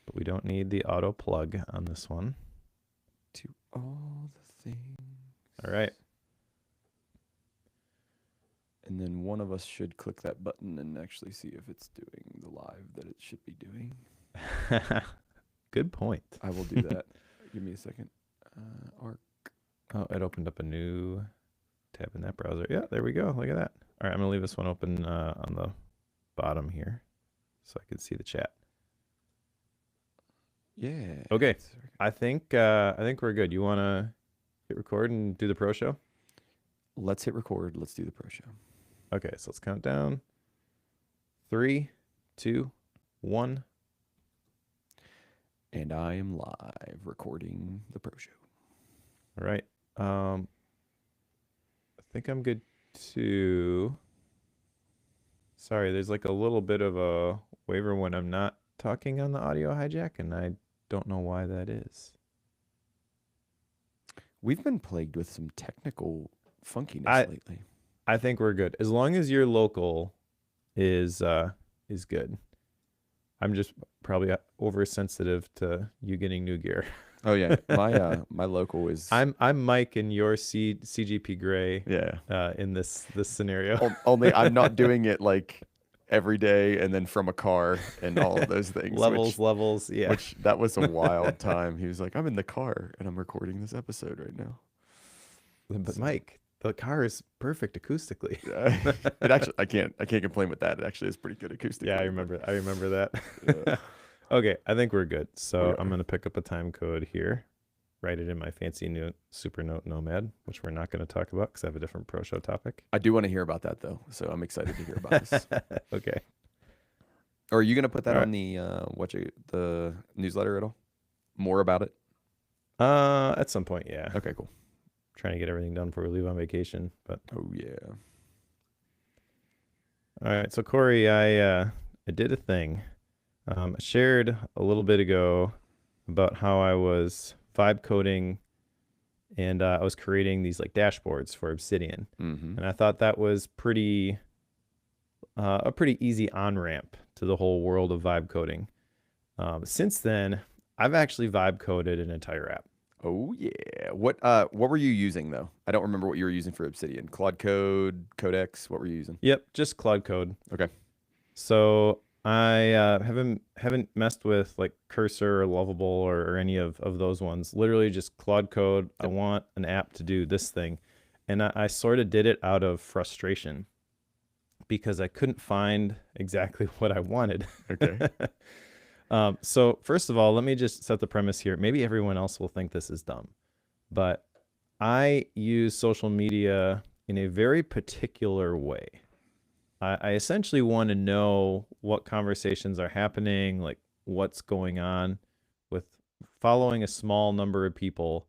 but we don't need the auto plug on this one. To all the things. All right. And then one of us should click that button and actually see if it's doing the live that it should be doing. Good point. I will do that. Give me a second. Arc. Oh, it opened up a new tab in that browser. Yeah, there we go. Look at that. All right, I'm gonna leave this one open on the bottom here, so I can see the chat. Yeah. Okay. I think we're good. You wanna hit record and do the pro show? Let's hit record. Let's do the pro show. Okay, so let's count down. 3, 2, 1. And I am live recording the pro show. All right. I think I'm good too. Sorry, there's like a little bit of a waiver when I'm not talking on the audio hijack, and I don't know why that is. We've been plagued with some technical funkiness lately. I think we're good. As long as your local is good. I'm just probably oversensitive to you getting new gear. Oh yeah, my local is. I'm Mike and your CGP Gray. Yeah. In this scenario. Only I'm not doing it like every day and then from a car and all of those things. levels. Yeah. Which that was a wild time. He was like, "I'm in the car and I'm recording this episode right now." But Mike, the car is perfect acoustically. It actually, I can't complain with that. It actually is pretty good acoustically. Yeah, I remember that. Yeah. Okay, I think we're good. So I'm gonna pick up a time code here, write it in my fancy new Supernote Nomad, which we're not going to talk about because I have a different pro show topic. I do want to hear about that though, so I'm excited to hear about this. Okay. Or are you gonna put that on the the newsletter at all? More about it? At some point, yeah. Okay, cool. Trying to get everything done before we leave on vacation, but oh yeah. All right, so Cory, I did a thing. I shared a little bit ago about how I was vibe coding and I was creating these like dashboards for Obsidian. Mm-hmm. And I thought that was a pretty easy on-ramp to the whole world of vibe coding. Since then, I've actually vibe coded an entire app. Oh yeah. What were you using though? I don't remember what you were using for Obsidian. Claude Code, Codex, what were you using? Yep, just Claude Code. Okay. So I haven't messed with like Cursor or Lovable or any of those ones. Literally just Claude Code. Yep. I want an app to do this thing. And I sort of did it out of frustration because I couldn't find exactly what I wanted. Okay. So first of all, let me just set the premise here. Maybe everyone else will think this is dumb, but I use social media in a very particular way. I essentially want to know what conversations are happening, like what's going on with following a small number of people.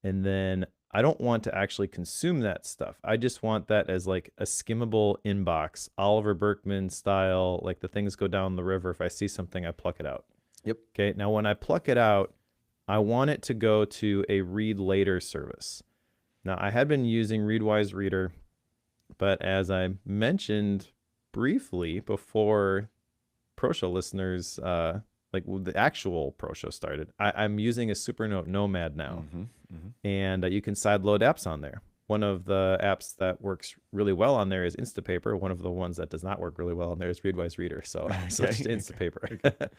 And then I don't want to actually consume that stuff. I just want that as like a skimmable inbox, Oliver Berkman style, like the things go down the river. If I see something, I pluck it out. Yep. Okay. Now, when I pluck it out, I want it to go to a read later service. Now, I had been using Readwise Reader, but as I mentioned briefly before Pro Show listeners, like the actual Pro Show started, I'm using a Supernote Nomad now. Mm-hmm, mm-hmm. And you can sideload apps on there. One of the apps that works really well on there is Instapaper. One of the ones that does not work really well on there is Readwise Reader. So I switched to Instapaper.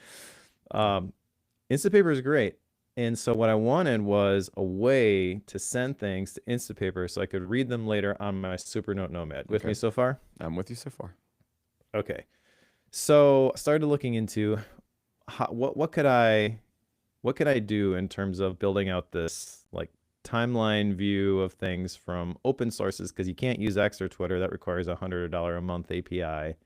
Instapaper is great. And so what I wanted was a way to send things to Instapaper so I could read them later on my Supernote Nomad. With me so far? I'm with you so far. Okay. So I started looking into what could I do in terms of building out this like timeline view of things from open sources, because you can't use X or Twitter. That requires $100 a month API.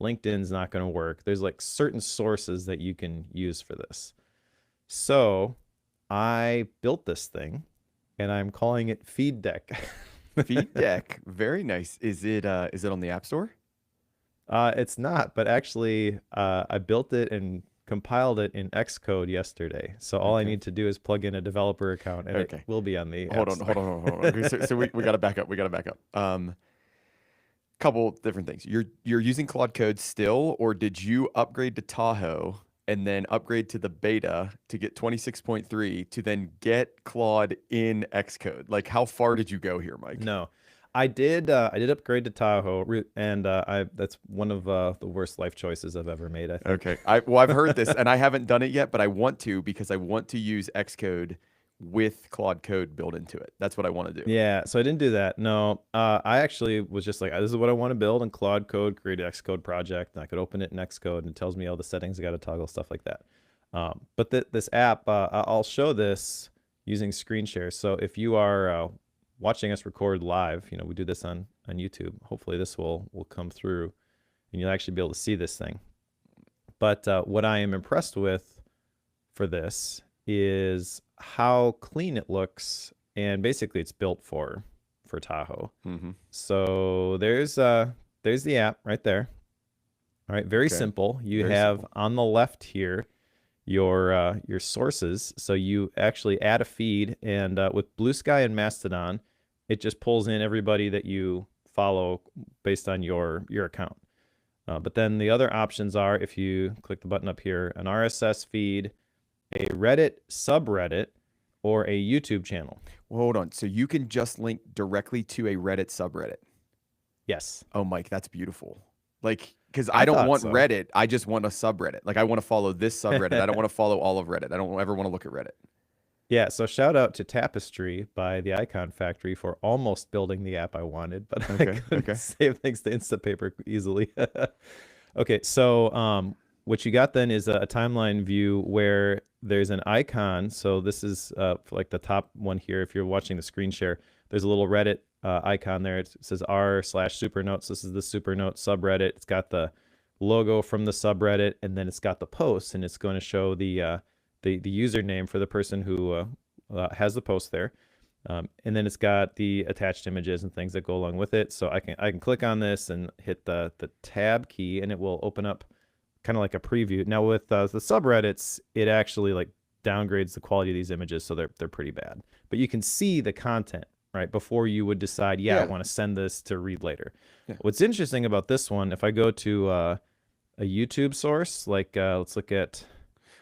LinkedIn's not going to work. There's like certain sources that you can use for this. So I built this thing and I'm calling it FeedDeck. FeedDeck. Very nice. Is it on the App Store? It's not, but actually I built it and compiled it in Xcode yesterday. So all I need to do is plug in a developer account and it will be on the Hold on. Okay, so we got to back up. Couple different things. You're using Claude Code still, or did you upgrade to Tahoe and then upgrade to the beta to get 26.3 to then get Claude in Xcode? Like, how far did you go here, Mike? No, I did upgrade to Tahoe, and I that's one of the worst life choices I've ever made, I think. Okay. Well, I've heard this and I haven't done it yet, but I want to because I want to use Xcode with Claude Code built into it. That's what I want to do. Yeah, so I didn't do that. No, I actually was just like, this is what I want to build in Claude Code, create an Xcode project, and I could open it in Xcode, and it tells me all the settings I got to toggle, stuff like that. But this app, I'll show this using screen share. So if you are watching us record live, we do this on YouTube. Hopefully this will come through, and you'll actually be able to see this thing. But what I am impressed with for this is how clean it looks, and basically it's built for Tahoe. Mm-hmm. So there's the app right there. All right, very Okay. simple. You Very have simple. on the left here your sources. So you actually add a feed, and with Blue Sky and Mastodon, it just pulls in everybody that you follow based on your account. But then the other options are, if you click the button up here, an RSS feed, a Reddit subreddit, or a YouTube channel. Well, hold on. So you can just link directly to a Reddit subreddit. Yes. Oh, Mike, that's beautiful. Like, because I don't thought want so. Reddit. I just want a subreddit. Like, I want to follow this subreddit. I don't want to follow all of Reddit. I don't ever want to look at Reddit. Yeah, so shout out to Tapestry by the Icon Factory for almost building the app I wanted, but I Okay, couldn't okay. save things to Instapaper easily. Okay, so what you got then is a timeline view where there's an icon. So this is like the top one here. If you're watching the screen share, there's a little Reddit icon there. It says r/supernotes. This is the Supernote subreddit. It's got the logo from the subreddit, and then it's got the post, and it's going to show the username for the person who has the post there. And then it's got the attached images and things that go along with it. So I can click on this and hit the tab key, and it will open up kind of like a preview. Now with the subreddits, it actually like downgrades the quality of these images, so they're pretty bad. But you can see the content right before you would decide, I Yeah. want to send this to read later. Yeah. What's interesting about this one, if I go to a YouTube source, like let's look at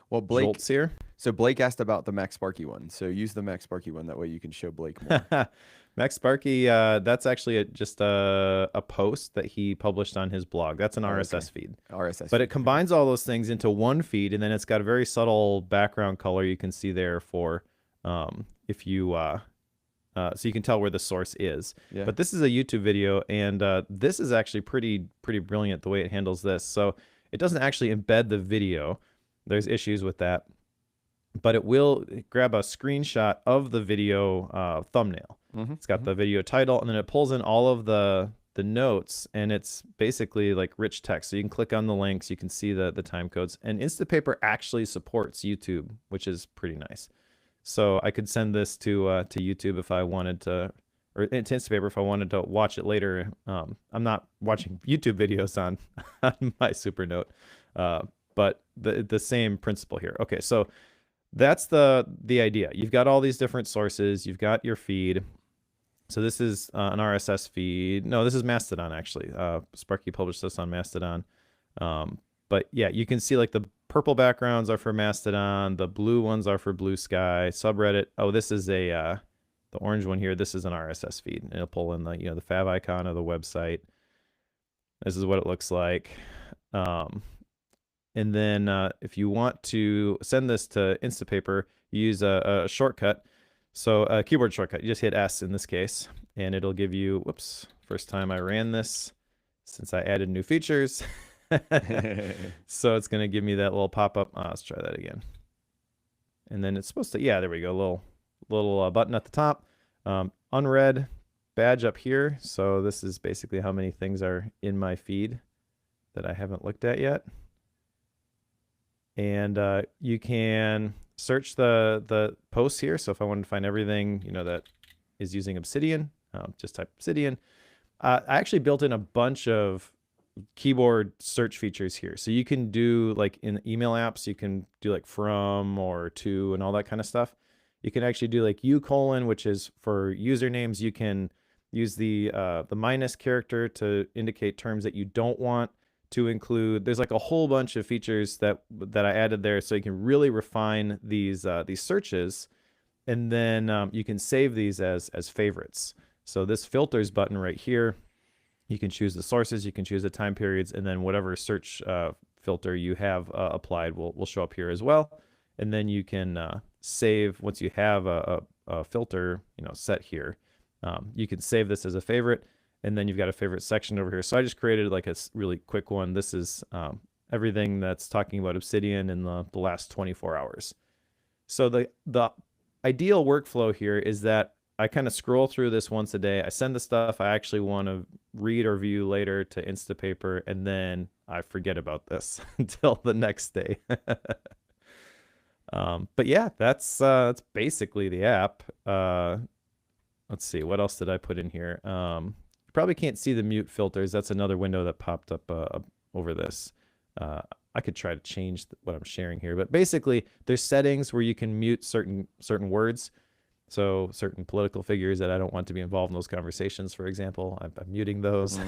Well, Blake. Jolts here. So Blake asked about the Max Sparky one. So use the Max Sparky one. That way you can show Blake more. Max Sparky, that's actually just a post that he published on his blog. That's an RSS feed. RSS. But feed. it combines all those things into one feed, and then it's got a very subtle background color you can see there for if you so you can tell where the source is. Yeah. But this is a YouTube video, and this is actually pretty brilliant the way it handles this. So it doesn't actually embed the video. There's issues with that, but it will grab a screenshot of the video thumbnail. Mm-hmm. It's got the video title, and then it pulls in all of the notes, and it's basically like rich text. So you can click on the links, you can see the time codes, and Instapaper actually supports YouTube, which is pretty nice. So I could send this to YouTube if I wanted to, or to Instapaper if I wanted to watch it later. I'm not watching YouTube videos on my Supernote, but the same principle here. Okay, so that's the idea. You've got all these different sources. You've got your feed. So this is an RSS feed. No, this is Mastodon, actually. Sparky published this on Mastodon. But yeah, you can see like the purple backgrounds are for Mastodon. The blue ones are for Blue Sky. Subreddit. Oh, this is the orange one here. This is an RSS feed. And it'll pull in the the fav icon of the website. This is what it looks like. And then if you want to send this to Instapaper, you use a shortcut. So a keyboard shortcut, you just hit S in this case, and it'll give you, whoops, first time I ran this since I added new features. So it's going to give me that little pop-up. Let's try that again. And then it's supposed to, yeah, there we go, little button at the top. Unread badge up here. So this is basically how many things are in my feed that I haven't looked at yet. And you can search the posts here. So if I wanted to find everything, that is using Obsidian, just type Obsidian. I actually built in a bunch of keyboard search features here. So you can do like in email apps, you can do like from or to and all that kind of stuff. You can actually do like U:, which is for usernames. You can use the minus character to indicate terms that you don't want to include, there's like a whole bunch of features that I added there, so you can really refine these searches, and then you can save these as favorites. So this filters button right here, you can choose the sources, you can choose the time periods, and then whatever search filter you have applied will show up here as well. And then you can save, once you have a filter set here, you can save this as a favorite, and then you've got a favorite section over here. So I just created like a really quick one. This is everything that's talking about Obsidian in the last 24 hours. So the ideal workflow here is that I kind of scroll through this once a day. I send the stuff I actually want to read or view later to Instapaper, and then I forget about this until the next day. But yeah, that's basically the app. Let's see, what else did I put in here? You probably can't see the mute filters. That's another window that popped up over this. I could try to change what I'm sharing here, but basically there's settings where you can mute certain words. So certain political figures that I don't want to be involved in those conversations, for example, I'm muting those.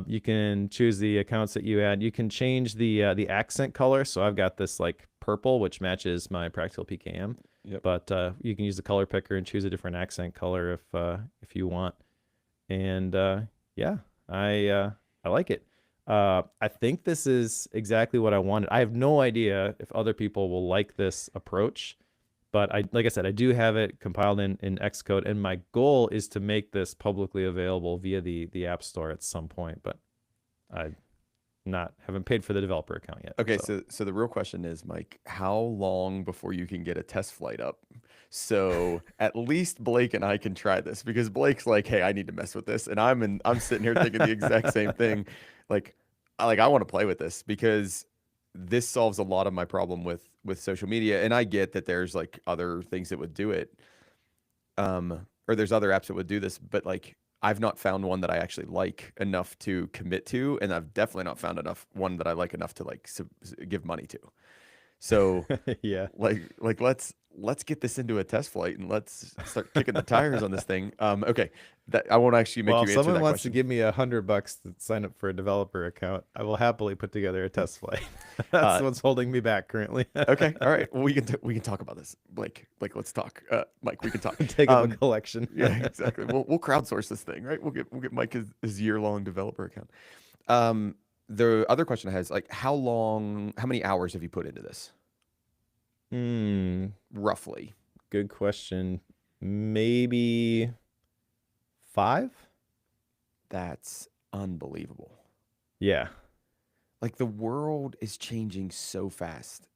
You can choose the accounts that you add. You can change the accent color. So I've got this like purple, which matches my Practical PKM. Yep. But you can use the color picker and choose a different accent color if you want. And yeah, I like it. I think this is exactly what I wanted. I have no idea if other people will like this approach. But like I said, I do have it compiled in Xcode, and my goal is to make this publicly available via the App Store at some point. But I haven't paid for the developer account yet. Okay, so the real question is, Mike, how long before you can get a test flight up? So at least Blake and I can try this, because Blake's like, hey, I need to mess with this, and I'm sitting here thinking the exact same thing. Like I want to play with this, because this solves a lot of my problem with social media. And I get that there's like other things that would do it, or there's other apps that would do this, but like I've not found one that I actually like enough to commit to, and I've definitely not found one that I like enough to like give money to. So yeah, like let's get this into a test flight and let's start kicking the tires on this thing. Okay, that I won't actually make you answer that question. If someone wants to give me $100 to sign up for a developer account, I will happily put together a test flight. That's what's holding me back currently. Okay, all right. Well, we can talk about this, Blake. Let's talk. Mike, we can talk. Take up a collection. Yeah, exactly. We'll crowdsource this thing, right? We'll get Mike his year-long developer account. The other question I had is like, how many hours have you put into this? Roughly. Good question. Maybe 5? That's unbelievable. Yeah. Like the world is changing so fast.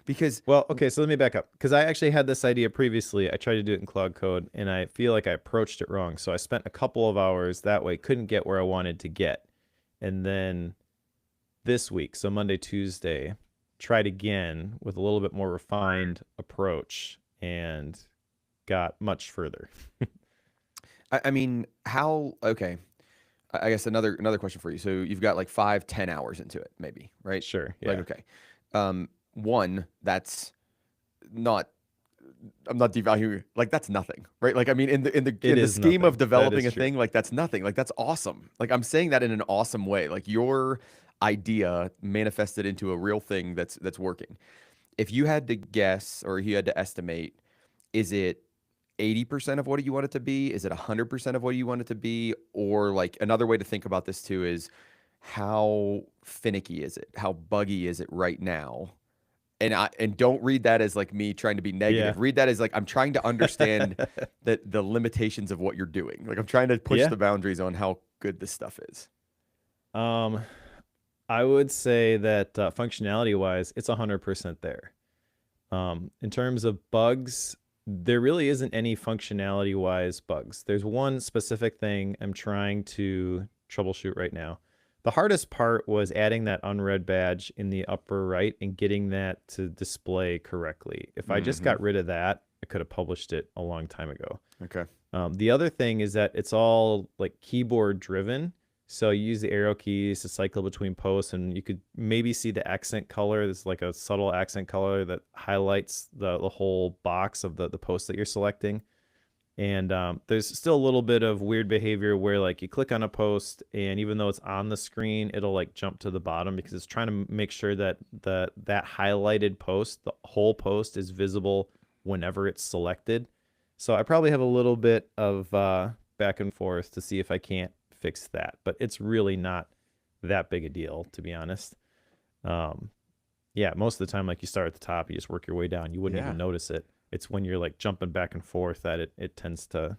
Because well, okay, so let me back up, because I actually had this idea previously. I tried to do it in Cloud Code, and I feel like I approached it wrong. So I spent a couple of hours that way, couldn't get where I wanted to get. And then this week, so Monday, Tuesday, tried again with a little bit more refined approach and got much further. I mean, okay. I guess another question for you. So you've got like 5-10 hours into it, maybe, right? Sure. Yeah. Like, okay. One, that's not, I'm not devaluing, like that's nothing, right? Like, I mean, in the scheme of developing a thing, like that's nothing. Like that's awesome. Like I'm saying that in an awesome way. Like your idea manifested into a real thing that's working. If you had to guess, or you had to estimate, is it 80% of what you want it to be? Is it 100% of what you want it to be? Or like another way to think about this too is, how finicky is it? How buggy is it right now? And don't read that as like me trying to be negative. Yeah. Read that as like I'm trying to understand the limitations of what you're doing. Like I'm trying to push the boundaries on how good this stuff is. I would say that functionality wise, it's 100% there. In terms of bugs, there really isn't any functionality wise bugs. There's one specific thing I'm trying to troubleshoot right now. The hardest part was adding that unread badge in the upper right and getting that to display correctly. If I just got rid of that, I could have published it a long time ago. Okay. The other thing is that it's all like keyboard driven. So you use the arrow keys to cycle between posts, and you could maybe see the accent color. There's like a subtle accent color that highlights the whole box of the post that you're selecting. And there's still a little bit of weird behavior where like you click on a post and even though it's on the screen, it'll like jump to the bottom because it's trying to make sure that that highlighted post, the whole post is visible whenever it's selected. So I probably have a little bit of back and forth to see if I can't fix that, but it's really not that big a deal, to be honest. Yeah, most of the time, like you start at the top, you just work your way down. You wouldn't even notice it. It's when you're like jumping back and forth that it tends to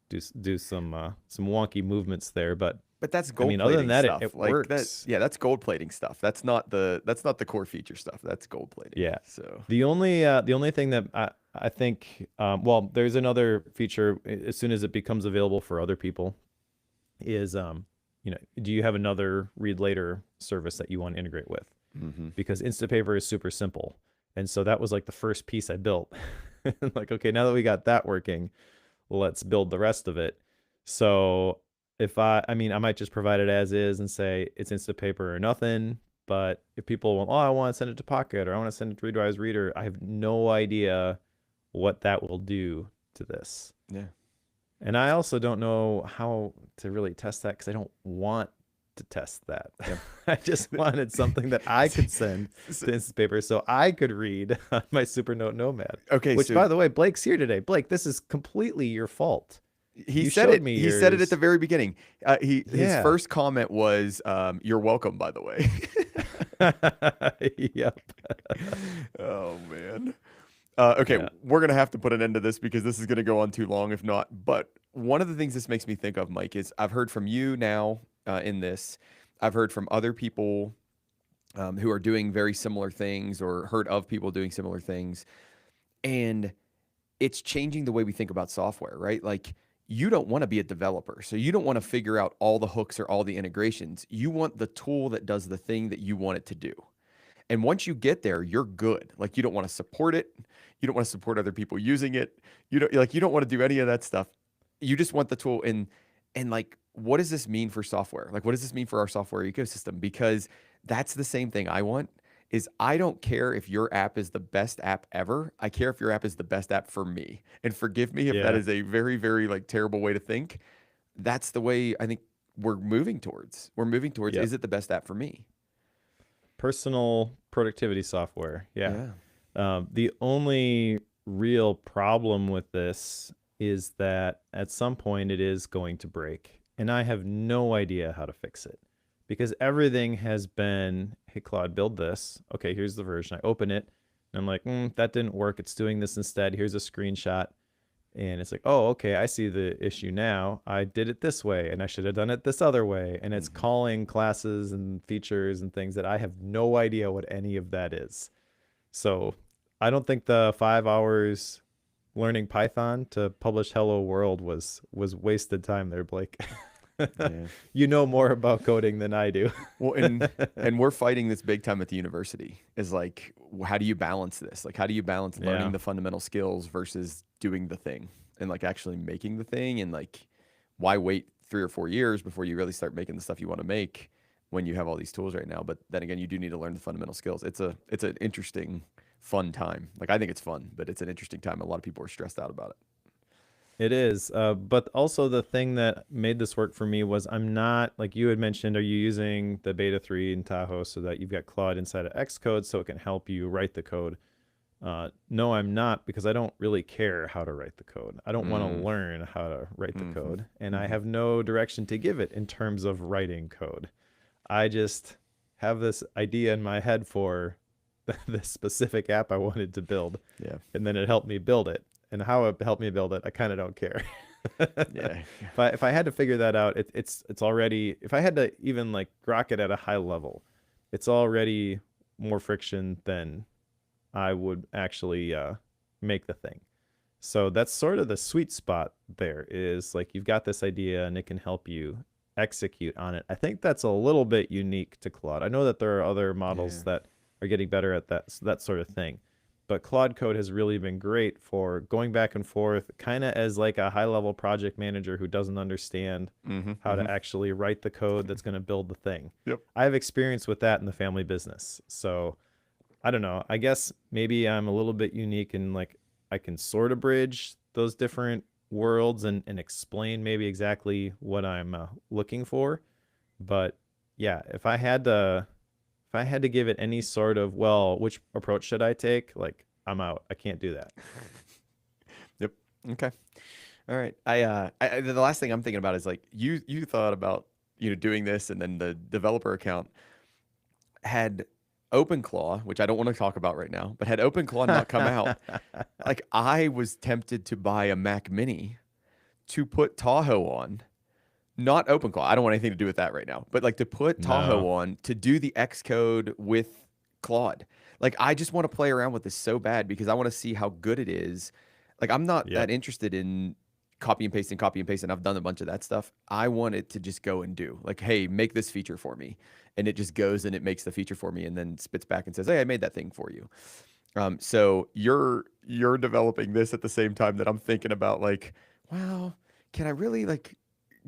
do some wonky movements there. But that's gold plating other than that, stuff. it like works. that's gold plating stuff. That's not the core feature stuff. That's gold plating. Yeah. So the only thing that I think well, there's another feature as soon as it becomes available for other people is do you have another read later service that you want to integrate with? Because Instapaper is super simple. And so that was like the first piece I built. Like, okay, now that we got that working, let's build the rest of it. So if I might just provide it as is and say it's Instapaper or nothing. But if people want, I want to send it to Pocket or I want to send it to Readwise Reader, I have no idea what that will do to this. Yeah. And I also don't know how to really test that because I don't want to test that. Yep. I just wanted something that I could send to Instapaper so I could read on my Supernote Nomad. Okay. Which, by the way, Blake's here today. Blake, this is completely your fault. He said it. He said it at the very beginning. His first comment was, "You're welcome." By the way. Yep. Oh man. Okay, we're gonna have to put an end to this because this is gonna go on too long if not. But one of the things this makes me think of, Mike, is I've heard from you now in this. I've heard from other people who are doing very similar things or heard of people doing similar things. And it's changing the way we think about software, right? Like you don't want to be a developer. So you don't want to figure out all the hooks or all the integrations. You want the tool that does the thing that you want it to do. And once you get there, you're good. Like you don't want to support it. You don't want to support other people using it. You don't want to do any of that stuff. You just want the tool and like, what does this mean for software? Like, what does this mean for our software ecosystem? Because that's the same thing I want is I don't care if your app is the best app ever. I care if your app is the best app for me. And forgive me if that is a very, very like terrible way to think. That's the way I think we're moving towards. Is it the best app for me? Personal productivity software. Yeah. The only real problem with this is that at some point it is going to break. And I have no idea how to fix it because everything has been, hey, Claude, build this. Okay, here's the version. I open it and I'm like, that didn't work. It's doing this instead. Here's a screenshot. And it's like, oh, okay, I see the issue now. I did it this way and I should have done it this other way. And it's calling classes and features and things that I have no idea what any of that is. So I don't think the 5 hours learning Python to publish Hello World was wasted time there, Blake. You know more about coding than I do. Well, and we're fighting this big time at the university is like, how do you balance this? Like, how do you balance learning the fundamental skills versus doing the thing and like actually making the thing? And like, why wait 3 or 4 years before you really start making the stuff you want to make when you have all these tools right now? But then again, you do need to learn the fundamental skills. It's an interesting, fun time. Like, I think it's fun, but it's an interesting time. A lot of people are stressed out about it. It is. But also the thing that made this work for me was I'm not, like you had mentioned, are you using the beta 3 in Tahoe so that you've got Claude inside of Xcode so it can help you write the code? No, I'm not because I don't really care how to write the code. I don't want to learn how to write the code. And I have no direction to give it in terms of writing code. I just have this idea in my head for this specific app I wanted to build. Yeah. And then it helped me build it. And how it helped me build it, I kind of don't care. If I had to figure that out, it's already, if I had to even like grok it at a high level, it's already more friction than I would actually make the thing. So that's sort of the sweet spot there is like you've got this idea and it can help you execute on it. I think that's a little bit unique to Claude. I know that there are other models that are getting better at that sort of thing. But Claude Code has really been great for going back and forth, kind of as like a high-level project manager who doesn't understand how to actually write the code that's going to build the thing. Yep. I have experience with that in the family business. So I don't know. I guess maybe I'm a little bit unique in like I can sort of bridge those different worlds and explain maybe exactly what I'm looking for. But yeah, if I had to give it any sort of, well, which approach should I take? Like, I'm out. I can't do that. Yep. Okay. All right. The last thing I'm thinking about is like you thought about doing this, and then the developer account had OpenClaw, which I don't want to talk about right now, but had OpenClaw not come out, like I was tempted to buy a Mac Mini to put Tahoe on, not OpenClaw. I don't want anything to do with that right now, but like to put Tahoe No. on to do the Xcode with Claude. Like I just want to play around with this so bad because I want to see how good it is. Like I'm not that Yep. interested in copy and pasting, copy and pasting. I've done a bunch of that stuff. I want it to just go and do like, hey, make this feature for me. And it just goes and it makes the feature for me and then spits back and says, hey, I made that thing for you. So you're developing this at the same time that I'm thinking about like, wow, can I really like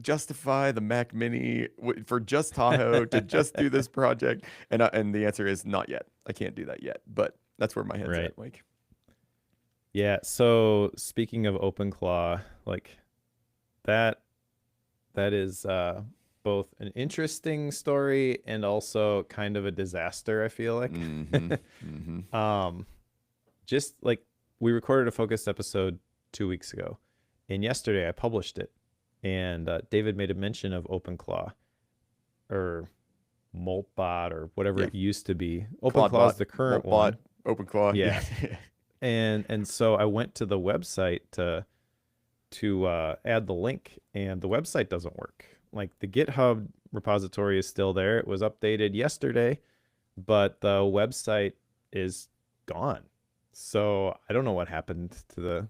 justify the Mac Mini for just Tahoe to just do this project? And the answer is not yet. I can't do that yet. But that's where my head's Right. at, Mike. Yeah. So speaking of OpenClaw, like that is both an interesting story and also kind of a disaster, I feel like. Mm-hmm. Mm-hmm. Just like we recorded a focused episode 2 weeks ago, and yesterday I published it, and David made a mention of OpenClaw or Moltbot or whatever Yeah. it used to be. Claude OpenClaw is bot, the current Moltbot, one. OpenClaw. Yeah. Yeah. And so I went to the website to add the link, and the website doesn't work. Like the GitHub repository is still there. It was updated yesterday, but the website is gone. So I don't know what happened to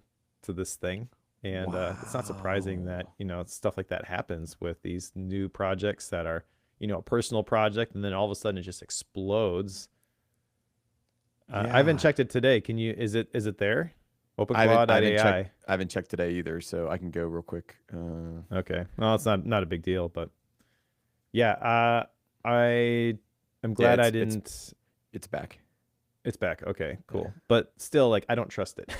this thing. And it's not surprising that, stuff like that happens with these new projects that are, a personal project, and then all of a sudden it just explodes. I haven't Yeah. checked it today. Is it there? I OpenClaw.ai. haven't checked today either, so I can go real quick. Okay. Well, it's not a big deal, but yeah, I am Yeah, glad I didn't. it's back. It's back. Okay, Yeah. cool. But still, like, I don't trust it.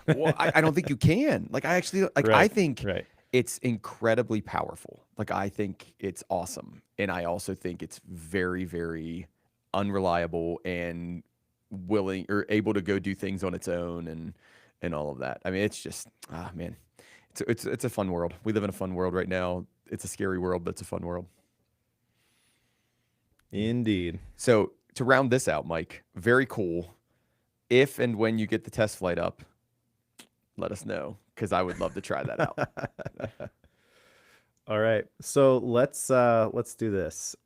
Well, I don't think you can. Like, I actually like. I Right. think Right. it's incredibly powerful. Like, I think it's awesome, and I also think it's very, very unreliable and willing or able to go do things on its own and all of that. I mean, it's just man, it's a fun world. We live in a fun world right now. It's a scary world, but it's a fun world. Indeed. So to round this out, Mike, very cool. If and when you get the test flight up, let us know because I would love to try that out. All right. So let's do this.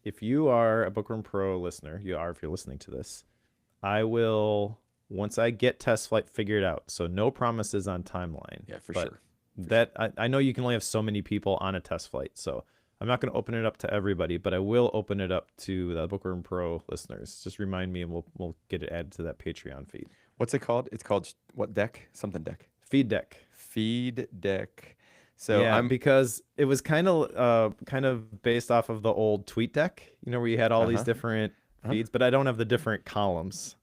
If you are a Bookworm Pro listener, you are if you're listening to this, I will, once I get test flight figured out. So no promises on timeline. Yeah, for but sure. That I know you can only have so many people on a test flight, so I'm not going to open it up to everybody, but I will open it up to the Bookworm Pro listeners. Just remind me, and we'll get it added to that Patreon feed. What's it called? It's called what deck? Something deck. Feed deck. Feed deck. So yeah, I'm because it was kind of based off of the old tweet deck, where you had all these different feeds, but I don't have the different columns,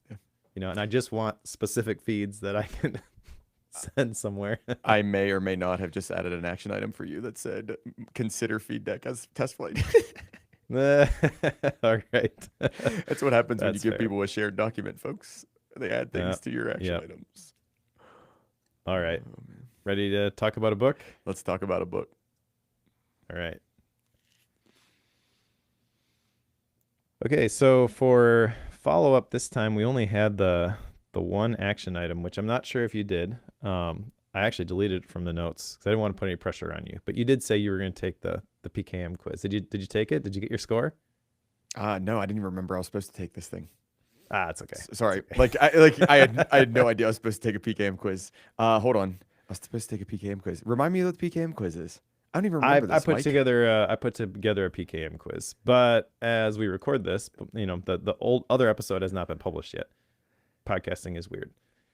and I just want specific feeds that I can send somewhere. I may or may not have just added an action item for you that said consider feed deck as test flight. All right. That's what happens when you That's give fair. people a shared document, folks. They add things to your action items. All right. Oh, man. Ready to talk about a book? Let's talk about a book. All right. Okay, so for follow-up this time, we only had the one action item, which I'm not sure if you did. I actually deleted it from the notes because I didn't want to put any pressure on you. But you did say you were going to take the PKM quiz. Did you take it? Did you get your score? No, I didn't even remember I was supposed to take this thing. It's okay. Sorry. It's okay. I had no idea I was supposed to take a PKM quiz. Hold on. I was supposed to take a PKM quiz. Remind me what the PKM quiz is. I don't even remember this. I put Mike. together a PKM quiz, but as we record this, the old other episode has not been published yet. Podcasting is weird.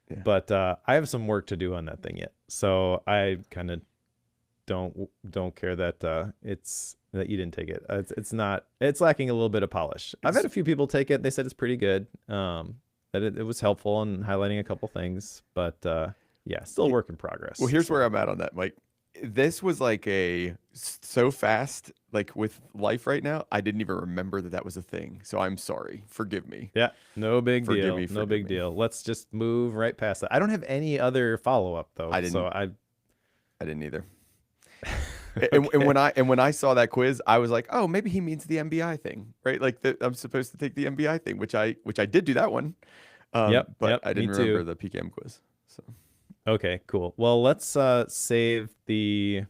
Yeah. But I have some work to do on that thing yet. So I kind of don't care that it's that you didn't take it. It's lacking a little bit of polish. I've had a few people take it. They said it's pretty good. That it was helpful in highlighting a couple things, but yeah, still a work in progress. Well, here's so. where I'm at on that, Mike. This was like so fast, like with life right now, I didn't even remember that was a thing. So I'm sorry. Forgive me. Yeah, no big Forgive deal. me. No Forgive big me. deal. Let's just move right past that. I don't have any other follow up though, I so didn't. I I didn't either. okay. And when I saw that quiz, I was like, oh, maybe he means the MBI thing, right? Like I'm supposed to take the MBI thing, which I did do that one, Yep, but yep, I me didn't remember too. the PKM quiz. So Okay, cool. Well, let's save the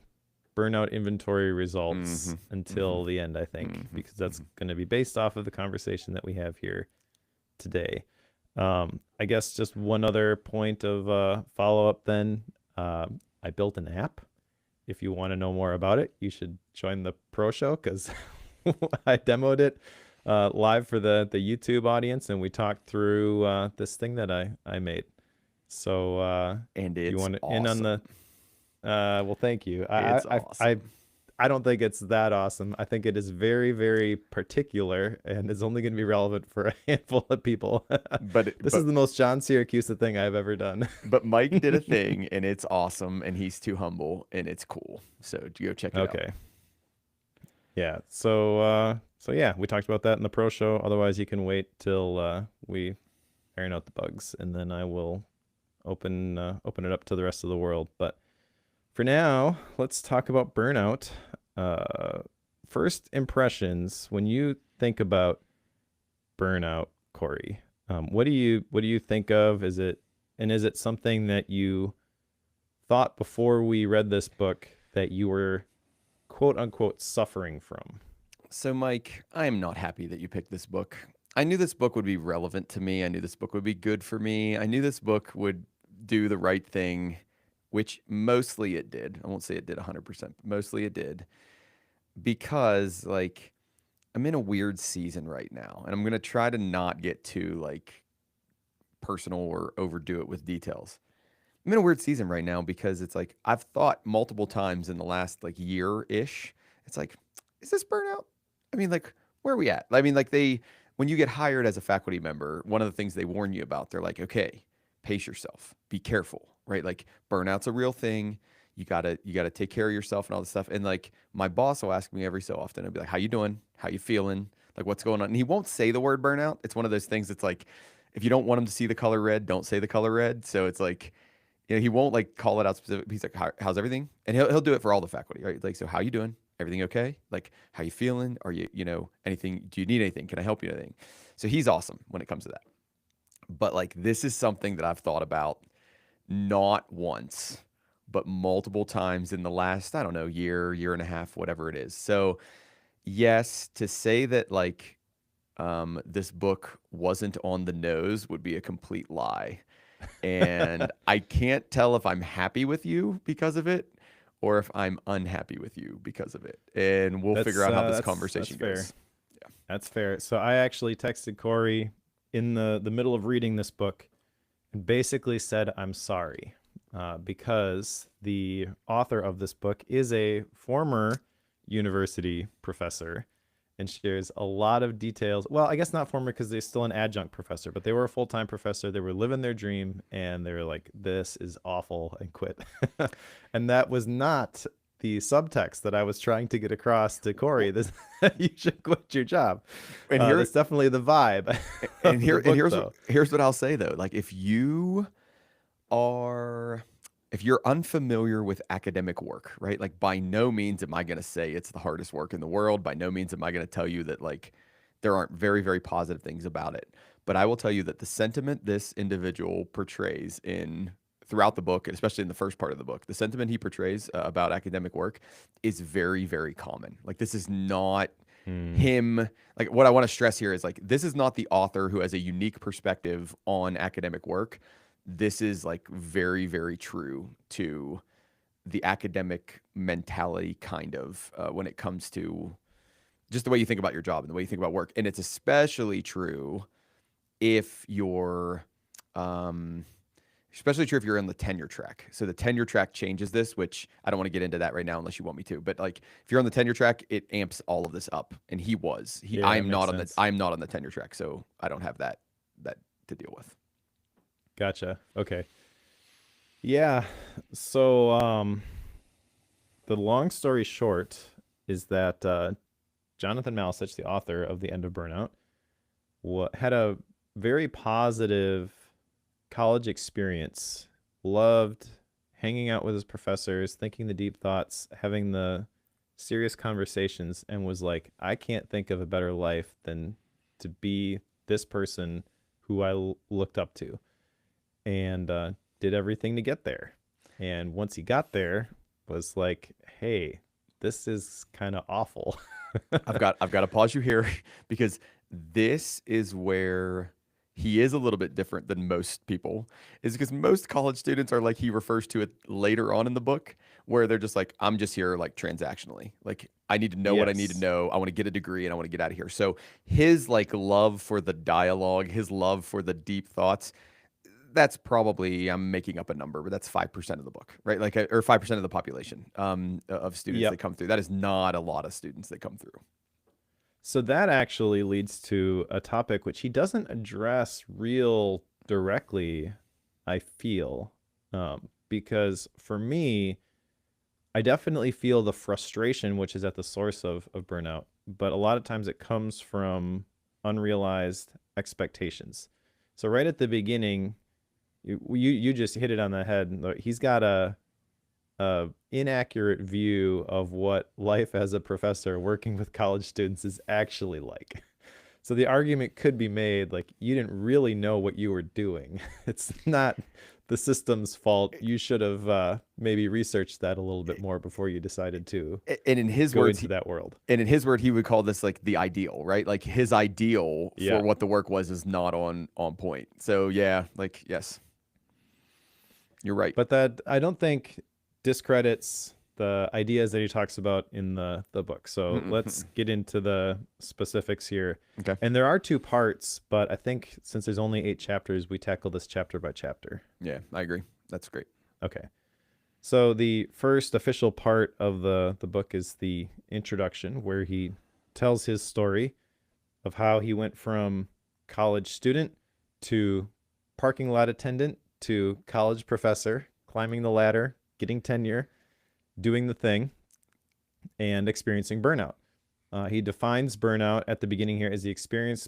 burnout inventory results hmm until the end, I think, hmm because that's hmm going to be based off of the conversation that we have here today. I guess just one other point of follow up then. I built an app. If you want to know more about it, you should join the pro show because I demoed it live for the YouTube audience, and we talked through this thing that I made. So and if you it's want to in on the awesome. well, thank you. It's awesome. I don't think it's that awesome. I think it is very, very particular and is only going to be relevant for a handful of people. But This is but the most John Syracuse thing I've ever done. but Mike did a thing, and it's awesome, and he's too humble, and it's cool. So go check it out. Okay. Yeah. So yeah, we talked about that in the pro show. Otherwise, you can wait till we iron out the bugs, and then I will open it up to the rest of the world. But for now, let's talk about burnout. Uh, First impressions when you think about burnout, Cory. What do you think of? Is it something that you thought before we read this book that you were quote unquote suffering from? So, Mike, I am not happy that you picked this book. I knew this book would be relevant to me. I knew this book would be good for me. I knew this book would do the right thing, which mostly it did. I won't say it did 100%, but mostly it did because, like, I'm in a weird season right now, and I'm going to try to not get too, like, personal or overdo it with details. I'm in a weird season right now because it's like I've thought multiple times in the last like year-ish. It's like, is this burnout? I mean, like, where are we at? I mean, like when you get hired as a faculty member, one of the things they warn you about, they're like, okay, pace yourself, be careful, right? Like burnout's a real thing. You gotta take care of yourself and all this stuff. And like my boss will ask me every so often, I'll be like, how you doing? How you feeling? Like what's going on? And he won't say the word burnout. It's one of those things that's like, if you don't want him to see the color red, don't say the color red. So it's like, he won't like call it out specific. He's like, how's everything? And he'll do it for all the faculty, right? Like, so how you doing? Everything okay? Like, how you feeling? Are you anything? Do you need anything? Can I help you with anything? So he's awesome when it comes to that. But like, this is something that I've thought about not once, but multiple times in the last, I don't know, year and a half, whatever it is. So yes, to say that like, this book wasn't on the nose would be a complete lie. And I can't tell if I'm happy with you because of it or if I'm unhappy with you because of it. And we'll figure out how this That's conversation fair. goes. Yeah. That's fair. So I actually texted Cory in the middle of reading this book and basically said I'm sorry because the author of this book is a former university professor and shares a lot of details. Well, I guess not former because they're still an adjunct professor, but they were a full-time professor. They were living their dream and they were like, this is awful and quit. And that was not the subtext that I was trying to get across to Cory. This you should quit your job. And here That's definitely the vibe and of the here and book, though. here's what I'll say though. Like are if you're unfamiliar with academic work, right? Like by no means am I going to say it's the hardest work in the world. By no means am I going to tell you that like there aren't very, very positive things about it. But I will tell you that the sentiment this individual portrays in throughout the book, and especially in the first part of the book, the sentiment he portrays about academic work is very, very common. Like this is not Hmm. him. Like what I want to stress here is like this is not the author who has a unique perspective on academic work. This is like very, very true to the academic mentality kind of when it comes to just the way you think about your job and the way you think about work. And it's especially true if you're um, especially true if you're in the tenure track. So the tenure track changes this, which I don't want to get into that right now unless you want me to. But like if you're on the tenure track, it amps all of this up. And he was. Yeah, that makes sense. I'm not on the tenure track, so I don't have that to deal with. Gotcha. Okay. Yeah. So, the long story short is that Jonathan Malesic, the author of The End of Burnout, had a very positive college experience. Loved hanging out with his professors, thinking the deep thoughts, having the serious conversations, and was like, I can't think of a better life than to be this person who I looked up to, and did everything to get there. And once he got there, was like, hey, this is kind of awful. I've got to pause you here because this is where he is a little bit different than most people, is because most college students are like, he refers to it later on in the book, where they're just like, I'm just here like transactionally, like I need to know what I need to Yes. know, I want to get a degree and I want to get out of here. So his like love for the dialogue, his love for the deep thoughts, that's probably, I'm making up a number, but that's 5% of the book, right? Like or 5% of the population of students that Yep. come through. That is not a lot of students that come through. So that actually leads to a topic which he doesn't address real directly, I feel. Because for me, I definitely feel the frustration which is at the source of burnout, but a lot of times it comes from unrealized expectations. So right at the beginning, you just hit it on the head. He's got a inaccurate view of what life as a professor working with college students is actually like. So the argument could be made like you didn't really know what you were doing. It's not the system's fault. You should have maybe researched that a little bit more before you decided to And in his go words, into that world. and in his word, he would call this like the ideal, right? Like his ideal for Yeah. what the work was is not on point. So yeah, like yes, you're right. But that I don't think discredits the ideas that he talks about in the book. So let's get into the specifics here. Okay. And there are two parts, but I think since there's only 8 chapters, we tackle this chapter by chapter. Yeah, I agree. That's great. Okay. So the first official part of the book is the introduction, where he tells his story of how he went from college student to parking lot attendant to college professor, climbing the ladder, getting tenure, doing the thing, and experiencing burnout. He defines burnout at the beginning here as the experience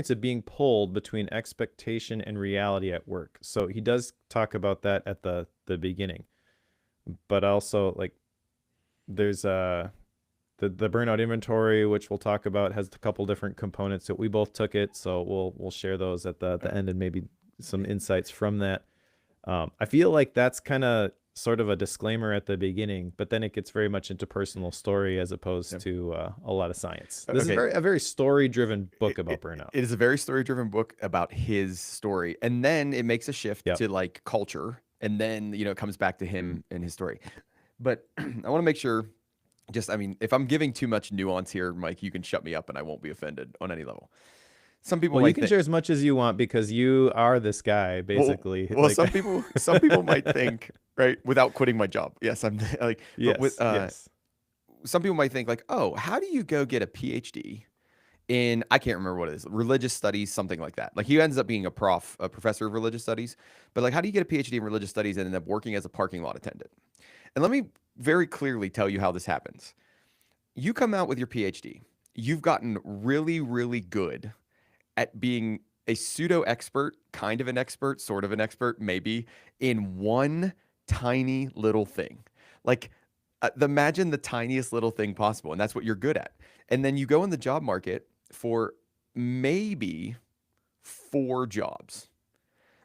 of being pulled between expectation and reality at work. So he does talk about that at the beginning, but also like there's the burnout inventory, which we'll talk about, has a couple different components that we both took it, so we'll share those at the end and maybe some insights from that. I feel like that's kind of sort of a disclaimer at the beginning, but then it gets very much into personal story as opposed to a lot of science. This is Okay. a very story driven book about burnout. It is a very story driven book about his story, and then it makes a shift Yep. to like culture, and then it comes back to him and his story. But I want to make sure, just I mean, if I'm giving too much nuance here, Mike, you can shut me up and I won't be offended on any level. Some people Well, you might can think, share as much as you want because you are this guy, well, basically. well, Like, some people might think, right, without quitting my job. Yes, I'm like, but with yes, yes. some people might think like, oh, how do you go get a PhD in, I can't remember what it is, religious studies, something like that. Like he ends up being a professor of religious studies, but like, how do you get a PhD in religious studies and end up working as a parking lot attendant? And let me very clearly tell you how this happens. You come out with your PhD, you've gotten really, really good at being a pseudo expert, kind of an expert, sort of an expert, maybe in one tiny little thing. Like, imagine the tiniest little thing possible, and that's what you're good at. And then you go in the job market for maybe 4 jobs.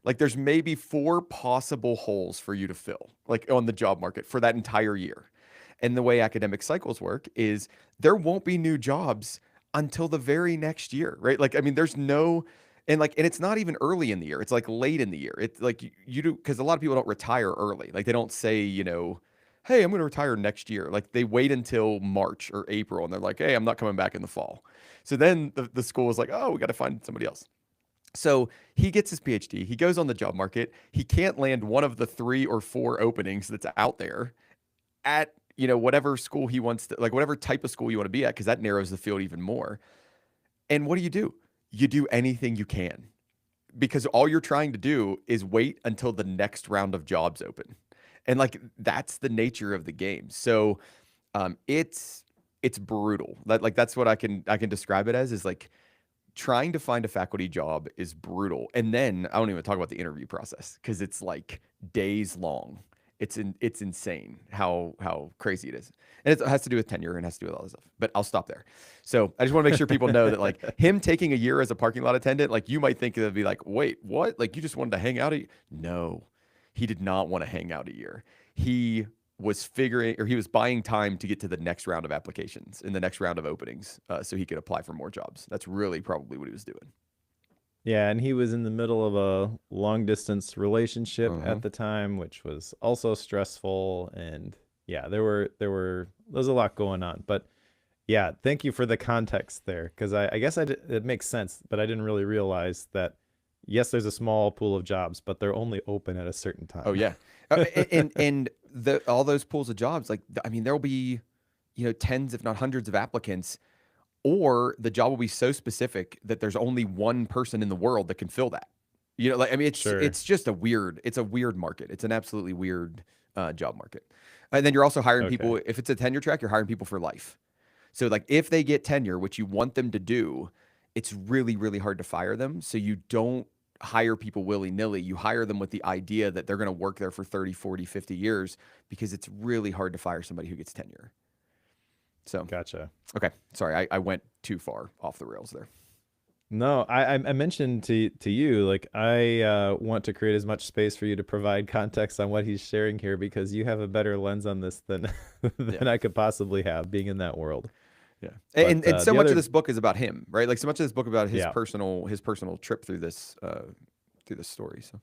Like, there's maybe 4 possible holes for you to fill, like on the job market for that entire year. And the way academic cycles work is there won't be new jobs until the very next year, right? Like, I mean, there's no, and it's not even early in the year. It's like late in the year. It's like you do, because a lot of people don't retire early. Like, they don't say, hey, I'm going to retire next year. Like, they wait until March or April and they're like, hey, I'm not coming back in the fall. So then the school is like, oh, we got to find somebody else. So he gets his PhD. He goes on the job market. He can't land one of the 3 or 4 openings that's out there at whatever school he wants to, like whatever type of school you want to be at, because that narrows the field even more. And what do? You do anything you can because all you're trying to do is wait until the next round of jobs open. And like that's the nature of the game. So it's brutal. Like that's what I can describe it as, is like trying to find a faculty job is brutal. And then I don't even talk about the interview process, because it's like days long. It's insane how crazy it is. And it has to do with tenure and has to do with all this stuff. But I'll stop there. So I just want to make sure people know that like him taking a year as a parking lot attendant, like you might think it'd be like, wait, what? Like you just wanted to hang out No, he did not want to hang out a year. He was he was buying time to get to the next round of applications and the next round of openings, so he could apply for more jobs. That's really probably what he was doing. Yeah, and he was in the middle of a long distance relationship Uh-huh. at the time, which was also stressful. And yeah, there's a lot going on. But yeah, thank you for the context there, because I guess it makes sense, but I didn't really realize that yes, there's a small pool of jobs, but they're only open at a certain Oh time. yeah, and all those pools of jobs, like I mean, there'll be tens, if not hundreds, of applicants, or the job will be so specific that there's only one person in the world that can fill that. Like I mean, Sure. it's just it's a weird market. It's an absolutely weird job market. And then you're also hiring Okay. people. If it's a tenure track, you're hiring people for life. So like if they get tenure, which you want them to do, it's really, really hard to fire them. So you don't hire people willy-nilly. You hire them with the idea that they're going to work there for 30, 40, 50 years, because it's really hard to fire somebody who gets tenure. So, Gotcha. okay. Sorry, I went too far off the rails there. No, I mentioned to you, like I want to create as much space for you to provide context on what he's sharing here, because you have a better lens on this than Yeah. than I could possibly have, being in that world. Yeah. But And so the much of other, this book is about him, right? Like so much of this book about yeah, his personal trip through this story. So,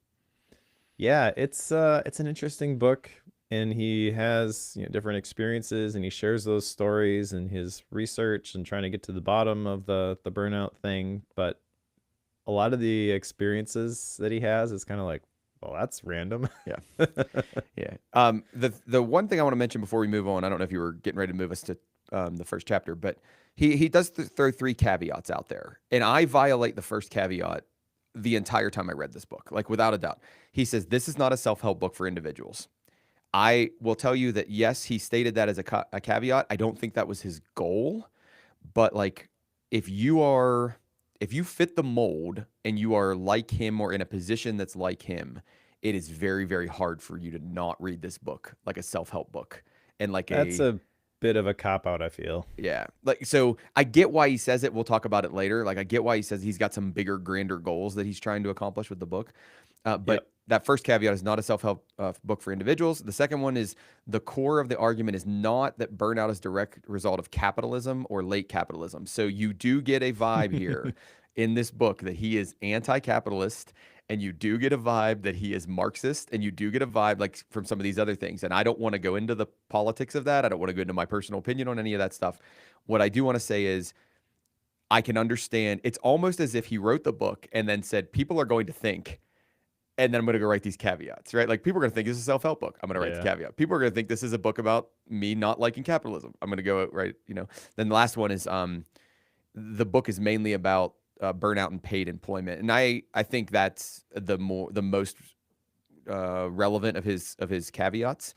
yeah, it's an interesting book, and he has different experiences, and he shares those stories and his research and trying to get to the bottom of the burnout thing. But a lot of the experiences that he has is kind of like, well, that's random. yeah. Yeah. The one thing I want to mention before we move on, I don't know if you were getting ready to move us to the first chapter, but he does throw three caveats out there, and I violate the first caveat the entire time I read this book, like without a doubt. He says this is not a self-help book for individuals. I will tell you that yes, he stated that as a caveat. I don't think that was his goal, but like if you fit the mold and you are like him or in a position that's like him, it is very, very hard for you to not read this book like a self-help book and like That's a a bit of a cop out, I feel. yeah. Like so I get why he says it. We'll talk about it later. Like I get why he says he's got some bigger, grander goals that he's trying to accomplish with the book. Yep. But that first caveat is not a self-help book for individuals. The second one is the core of the argument is not that burnout is direct result of capitalism or late capitalism. So you do get a vibe here in this book that he is anti-capitalist, and you do get a vibe that he is Marxist, and you do get a vibe like from some of these other things. And I don't want to go into the politics of that. I don't want to go into my personal opinion on any of that stuff. What I do want to say is I can understand. It's almost as if he wrote the book and then said, people are going to think, and then I'm going to go write these caveats, right? Like people are going to think this is a self-help book. I'm going to write the Yeah. caveat. People are going to think this is a book about me not liking capitalism. I'm going to go write, Then the last one is the book is mainly about burnout and paid employment, and I think that's the most relevant of his caveats,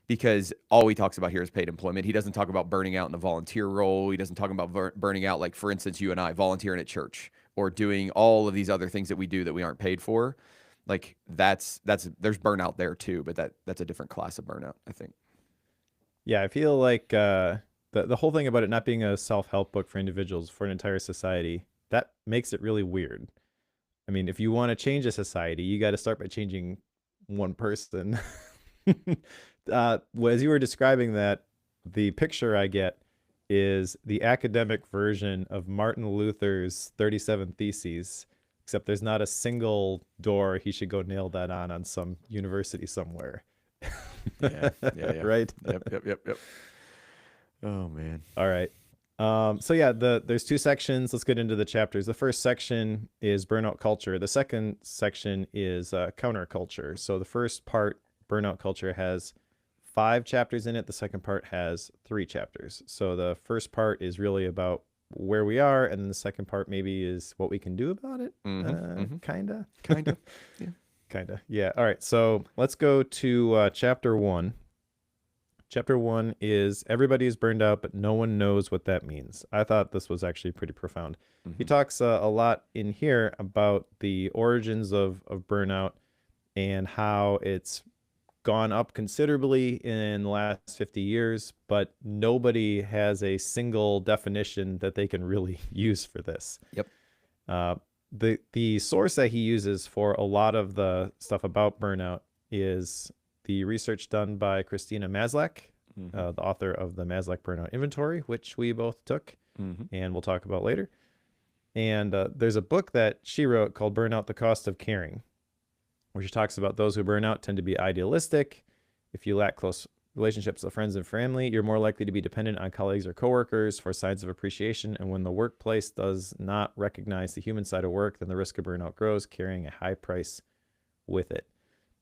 because all he talks about here is paid employment. He doesn't talk about burning out in a volunteer role. He doesn't talk about burning out, like for instance, you and I volunteering at church or doing all of these other things that we do that we aren't paid for. Like that's there's burnout there too, but that's a different class of burnout, I think. Yeah, I feel like the whole thing about it not being a self-help book for individuals, for an entire society, that makes it really weird. I mean, if you want to change a society, you got to start by changing one person. As you were describing that, the picture I get is the academic version of Martin Luther's 37 Theses, except there's not a single door he should go nail that on some university somewhere. Yeah, yeah. Right? Yep. Oh man. All right. So yeah, there's two sections. Let's get into the chapters. The first section is burnout culture. The second section is counterculture. So the first part, burnout culture, has 5 chapters in it. The second part has 3 chapters. So the first part is really about where we are, and then the second part maybe is what we can do about it. Kinda. Yeah. Kinda. Yeah. All right. So let's go to chapter 1. Chapter 1 is everybody is burned out, but no one knows what that means. I thought this was actually pretty profound. He talks a lot in here about the origins of burnout and how it's gone up considerably in the last 50 years, but nobody has a single definition that they can really use for this. Yep. The source that he uses for a lot of the stuff about burnout is the research done by Christina Maslach, the author of the Maslach Burnout Inventory, which we both took and we'll talk about later. And there's a book that she wrote called Burnout, the Cost of Caring, where she talks about those who burn out tend to be idealistic. If you lack close relationships with friends and family, you're more likely to be dependent on colleagues or coworkers for signs of appreciation. And when the workplace does not recognize the human side of work, then the risk of burnout grows, carrying a high price with it.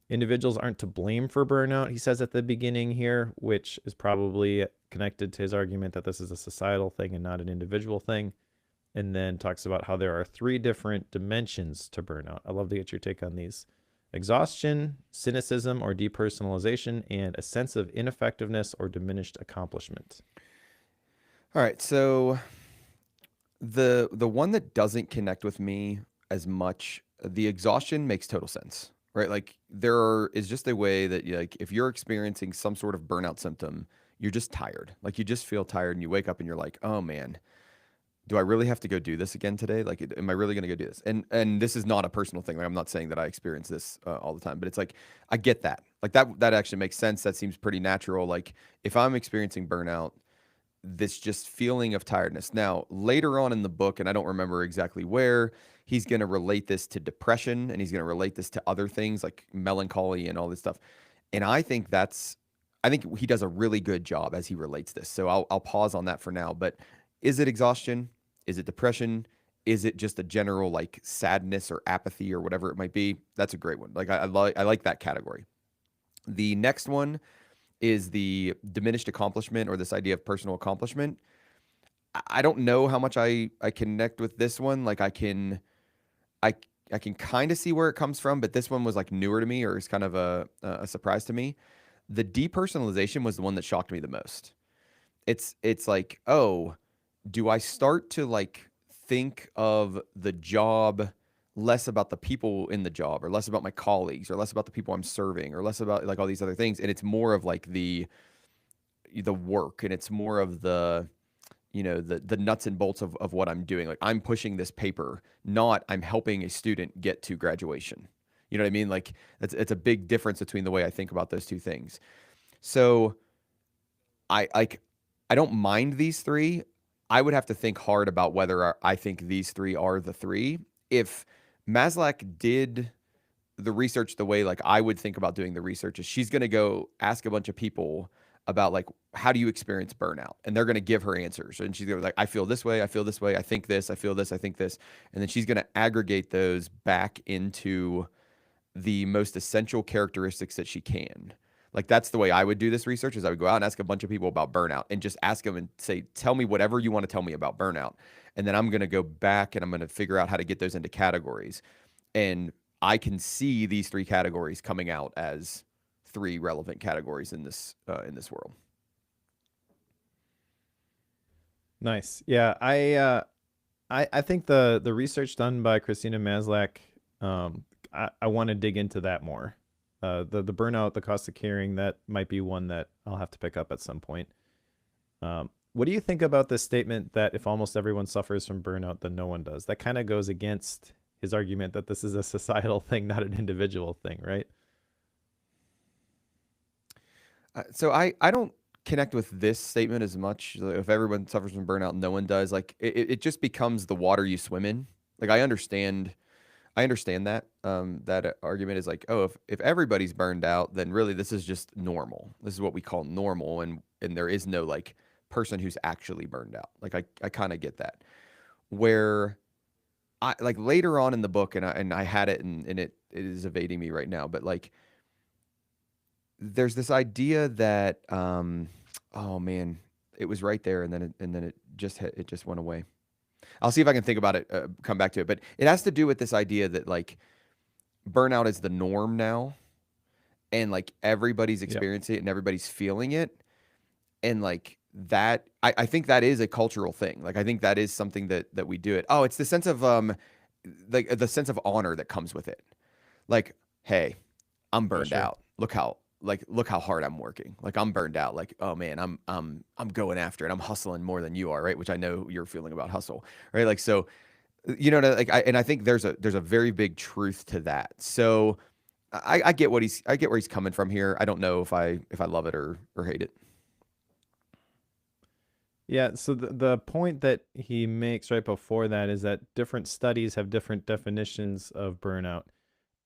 Individuals aren't to blame for burnout, he says at the beginning here, which is probably connected to his argument that this is a societal thing and not an individual thing. And then talks about how there are 3 different dimensions to burnout. I'd love to get your take on these. Exhaustion, cynicism or depersonalization, and a sense of ineffectiveness or diminished accomplishment. All right, so the one that doesn't connect with me as much, the exhaustion makes total sense, right? Like there is just a way that like if you're experiencing some sort of burnout symptom, you're just tired. Like you just feel tired and you wake up and you're like, "Oh man, do I really have to go do this again today? Like, am I really going to go do this?" And this is not a personal thing. Like, I'm not saying that I experience this all the time, but it's like, I get that. Like that actually makes sense. That seems pretty natural. Like if I'm experiencing burnout, this just feeling of tiredness. Now, later on in the book, and I don't remember exactly where, he's going to relate this to depression and he's going to relate this to other things like melancholy and all this stuff. And I think he does a really good job as he relates this. So I'll pause on that for now. But is it exhaustion? Is it depression? Is it just a general like sadness or apathy or whatever it might be? That's a great one. Like I like that category. The next one is the diminished accomplishment or this idea of personal accomplishment. I don't know how much I connect with this one. Like I can kind of see where it comes from, but this one was like newer to me or is kind of a surprise to me. The depersonalization was the one that shocked me the most. It's like, oh, do I start to like think of the job less about the people in the job or less about my colleagues or less about the people I'm serving or less about like all these other things, and it's more of like the work, and it's more of the the nuts and bolts of what I'm doing. Like I'm pushing this paper, not I'm helping a student get to graduation. You know what I mean? Like it's a big difference between the way I think about those two things. So I don't mind these 3. I would have to think hard about whether I think these 3 are the 3. If Maslach did the research the way like I would think about doing the research, is she's going to go ask a bunch of people about like, how do you experience burnout? And they're going to give her answers. And she's going to be like, I feel this way. I feel this way. I think this. I feel this. I think this. And then she's going to aggregate those back into the most essential characteristics that she can. Like that's the way I would do this research, is I would go out and ask a bunch of people about burnout and just ask them and say, tell me whatever you want to tell me about burnout. And then I'm going to go back and I'm going to figure out how to get those into categories. And I can see these 3 categories coming out as 3 relevant categories in this world. Nice. Yeah, I think the research done by Christina Maslach, I want to dig into that more. The burnout, the cost of caring, that might be one that I'll have to pick up at some point. What do you think about this statement that if almost everyone suffers from burnout, then no one does? That kind of goes against his argument that this is a societal thing, not an individual thing, right? So I don't connect with this statement as much. If everyone suffers from burnout, no one does. Like it just becomes the water you swim in. Like I understand that that argument is like, oh, if everybody's burned out, then really this is just normal. This is what we call normal, and there is no like person who's actually burned out. Like I kind of get that. Where I like later on in the book, and I had it, and it is evading me right now, but like there's this idea that oh man, it was right there, and then it just went away. I'll see if I can think about it, come back to it. But it has to do with this idea that like burnout is the norm now, and like everybody's Yep. experiencing it and everybody's feeling it. And like that, I think that is a cultural thing. Like I think that is something that we do it. Oh, it's the sense of like the sense of honor that comes with it. Like, hey, I'm Oh, burned sure. out. Look how hard I'm working. Like I'm burned out. Like, oh man, I'm going after it. I'm hustling more than you are, right? Which I know you're feeling about hustle, right? Like so, you know, like I think there's a very big truth to that. So I get I get where he's coming from here. I don't know if I love it or hate it. Yeah, so the point that he makes right before that is that different studies have different definitions of burnout.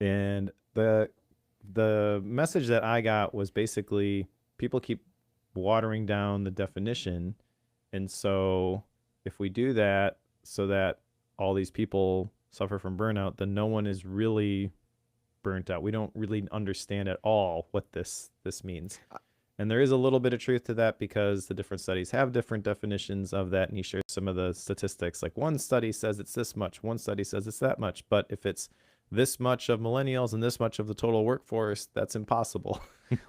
And the message that I got was basically people keep watering down the definition. And so if we do that so that all these people suffer from burnout, then no one is really burnt out. We don't really understand at all what this means. And there is a little bit of truth to that because the different studies have different definitions of that. And he shares some of the statistics. Like one study says it's this much, one study says it's that much. But if it's this much of millennials and this much of the total workforce, that's impossible.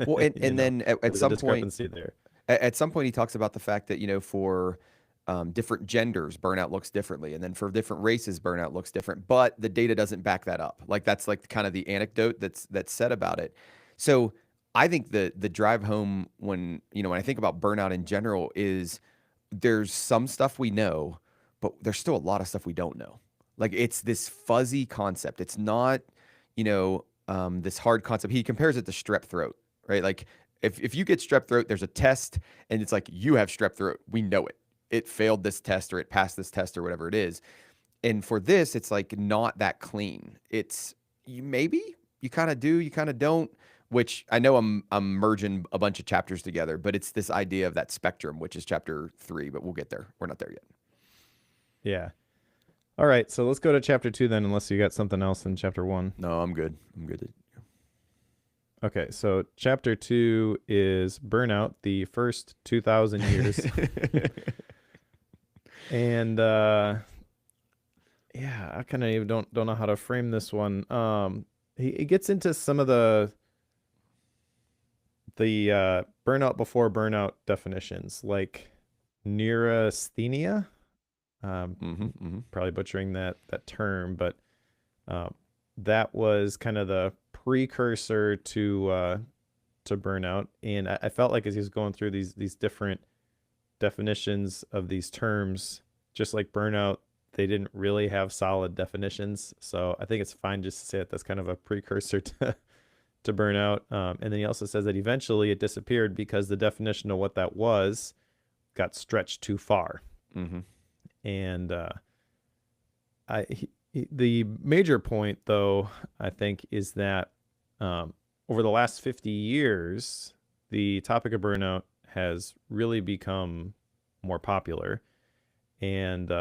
Well, You and know, then at there's a some point, discrepancy there. at some point, he talks about the fact that, you know, for different genders, burnout looks differently. And then for different races, burnout looks different. But the data doesn't back that up. Like that's like kind of the anecdote that's said about it. So I think the drive home when, you know, when I think about burnout in general is there's some stuff we know, but there's still a lot of stuff we don't know. Like it's this fuzzy concept. It's not, you know, this hard concept. He compares it to strep throat, right? Like if you get strep throat, there's a test and it's like you have strep throat. We know it. It failed this test or it passed this test or whatever it is. And for this, it's like not that clean. It's you maybe you kind of do, you kind of don't. Which I know I'm merging a bunch of chapters together, but it's this idea of that spectrum, which is chapter 3. But we'll get there. We're not there yet. Yeah. All right. So let's go to chapter 2 then, unless you got something else in chapter 1. No, I'm good. I'm good. Okay. So chapter 2 is burnout, the first 2,000 years. And yeah, I kind of even don't know how to frame this one. He gets into some of the burnout before burnout definitions, like neurasthenia. Probably butchering that term, but that was kind of the precursor to burnout. And I felt like as he was going through these different definitions of these terms, just like burnout, they didn't really have solid definitions. So I think it's fine just to say that that's kind of a precursor to burnout. And then he also says that eventually it disappeared because the definition of what that was got stretched too far. And the major point, though, I think, is that over the last 50 years, the topic of burnout has really become more popular. And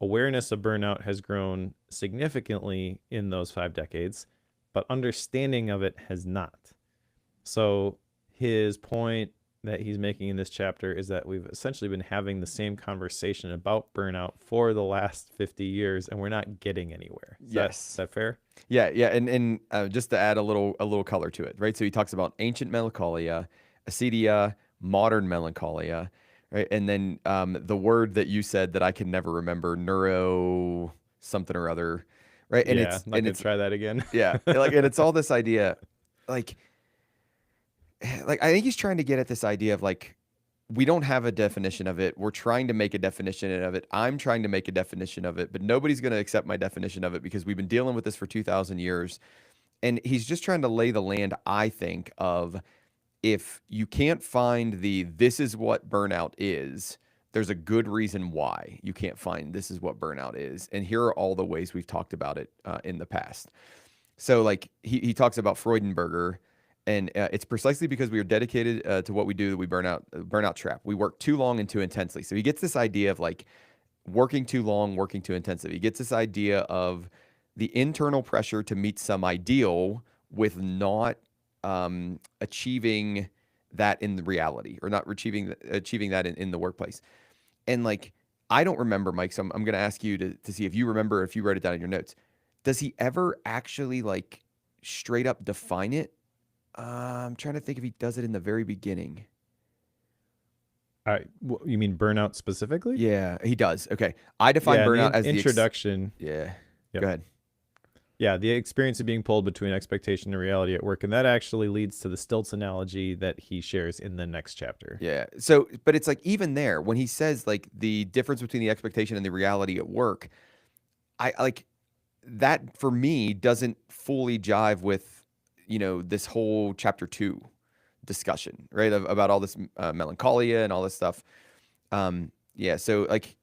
awareness of burnout has grown significantly in those 5 decades, but understanding of it has not. So his point that he's making in this chapter is that we've essentially been having the same conversation about burnout for the last 50 years, and we're not getting anywhere. Is that fair? Yeah, yeah, and just to add a little color to it, right? So he talks about ancient melancholia, acedia, modern melancholia, right? And then the word that you said that I can never remember, neuro something or other, right? And Yeah, I'm not gonna it's try that again. yeah, like and it's all this idea, like I think he's trying to get at this idea of like we don't have a definition of it. We're trying to make a definition of it. I'm trying to make a definition of it, but nobody's going to accept my definition of it because we've been dealing with this for 2,000 years. And he's just trying to lay the land, I think, of if you can't find this is what burnout is, there's a good reason why you can't find this is what burnout is. And here are all the ways we've talked about it in the past. So like he talks about Freudenberger, and it's precisely because we are dedicated to what we do that we burnout trap. We work too long and too intensely. So he gets this idea of like working too long, working too intensely. He gets this idea of the internal pressure to meet some ideal with not achieving that in the reality or not achieving that in the workplace. And like I don't remember, Mike, so I'm going to ask you to see if you remember, if you wrote it down in your notes. Does he ever actually like straight up define it? I'm trying to think if he does it in the very beginning. You mean burnout specifically? Yeah, he does. Okay. I define Yeah, in burnout the as introduction. Yeah. Yep. Go ahead. Yeah, the experience of being pulled between expectation and reality at work. And that actually leads to the stilts analogy that he shares in the next chapter. Yeah. So, but it's like even there, when he says like the difference between the expectation and the reality at work, I like that for me doesn't fully jive with, this whole chapter 2 discussion, right? About all this melancholia and all this stuff. Yeah. So like,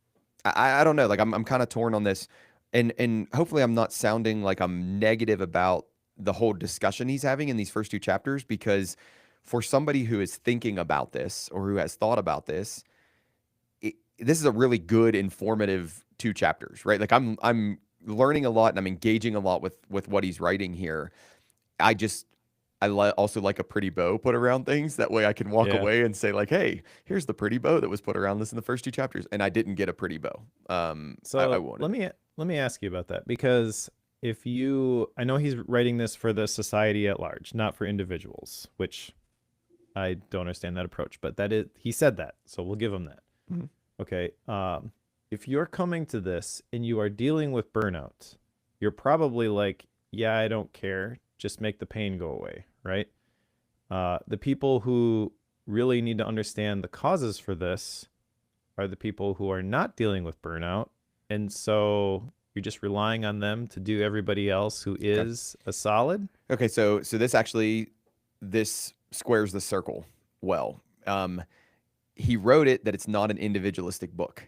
I don't know. Like I'm kind of torn on this, and hopefully I'm not sounding like I'm negative about the whole discussion he's having in these first 2 chapters, because for somebody who is thinking about this or who has thought about this, this is a really good informative 2 chapters, right? Like I'm learning a lot and I'm engaging a lot with what he's writing here. Also like a pretty bow put around things. That way I can walk away and say like, hey, here's the pretty bow that was put around this in the first 2 chapters. And I didn't get a pretty bow. So I wanted. let me ask you about that, because I know he's writing this for the society at large, not for individuals, which I don't understand that approach, but he said that, so we'll give him that. Mhm. Okay. If you're coming to this and you are dealing with burnout, you're probably like, yeah, I don't care. Just make the pain go away, right? The people who really need to understand the causes for this are the people who are not dealing with burnout. And so you're just relying on them to do everybody else who is a solid. Okay. So this squares the circle well. He wrote it that it's not an individualistic book.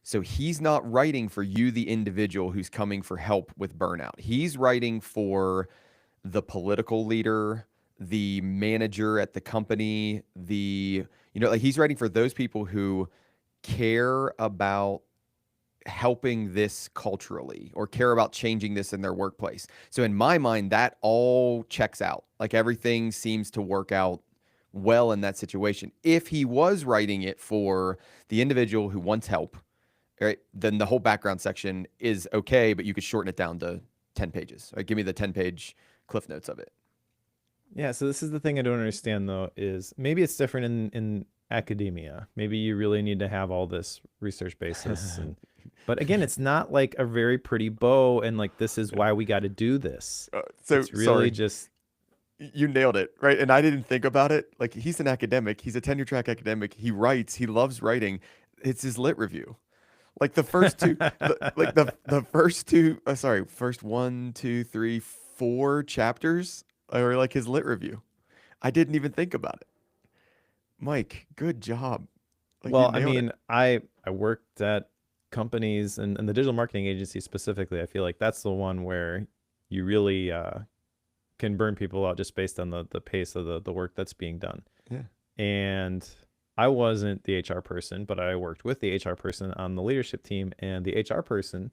So he's not writing for you, the individual who's coming for help with burnout. He's writing for the political leader, the manager at the company, like he's writing for those people who care about helping this culturally or care about changing this in their workplace. So in my mind, that all checks out. Like everything seems to work out well in that situation. If he was writing it for the individual who wants help, right, then the whole background section is okay, but you could shorten it down to 10 pages. Right? Give me the 10-page cliff notes of it. Yeah, so this is the thing I don't understand, though, is maybe it's different in academia. Maybe you really need to have all this research basis. But again, it's not like a very pretty bow and like, this is why we got to do this. So it's really sorry. just... You nailed it, right? And I didn't think about it. Like he's an academic. He's a tenure track academic. He writes. He loves writing. It's his lit review. Like the first 2, the first 2, first 1, 2, 3, 4 chapters are like his lit review. I didn't even think about it. Mike, good job. Like, well, I mean, I worked at companies and the digital marketing agency specifically. I feel like that's the one where you really can burn people out just based on the pace of the work that's being done. Yeah. And I wasn't the HR person, but I worked with the HR person on the leadership team, and the HR person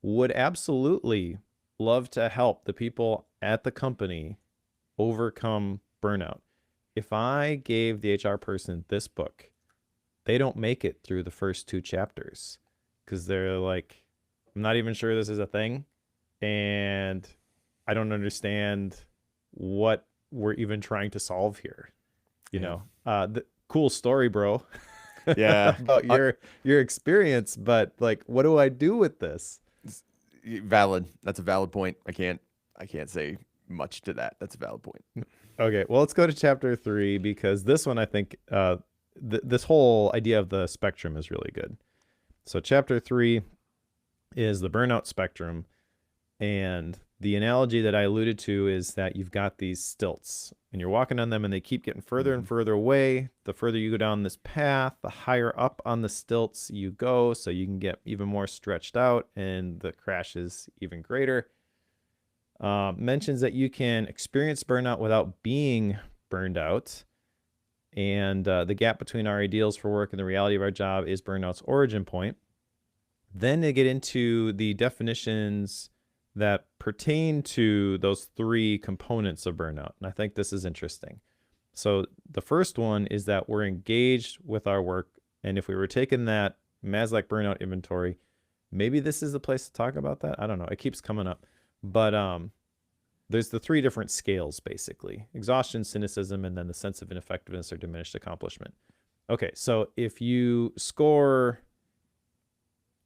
would absolutely love to help the people at the company overcome burnout. If I gave the HR person this book, they don't make it through the first 2 chapters because they're like, I'm not even sure this is a thing, and I don't understand what we're even trying to solve here. Cool story, bro. Yeah. About your experience, but like, what do I do with this? Valid. That's a valid point. I can't say much to that. That's a valid point. Okay, well, let's go to chapter 3, because this one, I think, this whole idea of the spectrum is really good. So chapter 3 is the burnout spectrum, and the analogy that I alluded to is that you've got these stilts and you're walking on them and they keep getting further and further away. The further you go down this path, the higher up on the stilts you go, so you can get even more stretched out and the crash is even greater. Mentions that you can experience burnout without being burned out. And the gap between our ideals for work and the reality of our job is burnout's origin point. Then they get into the definitions that pertain to those 3 components of burnout. And I think this is interesting. So the first one is that we're engaged with our work. And if we were taking that Maslow burnout inventory. Maybe this is the place to talk about that. I don't know. It keeps coming up. But there's the 3 different scales, basically: exhaustion, cynicism, and then the sense of ineffectiveness or diminished accomplishment. Okay, so if you score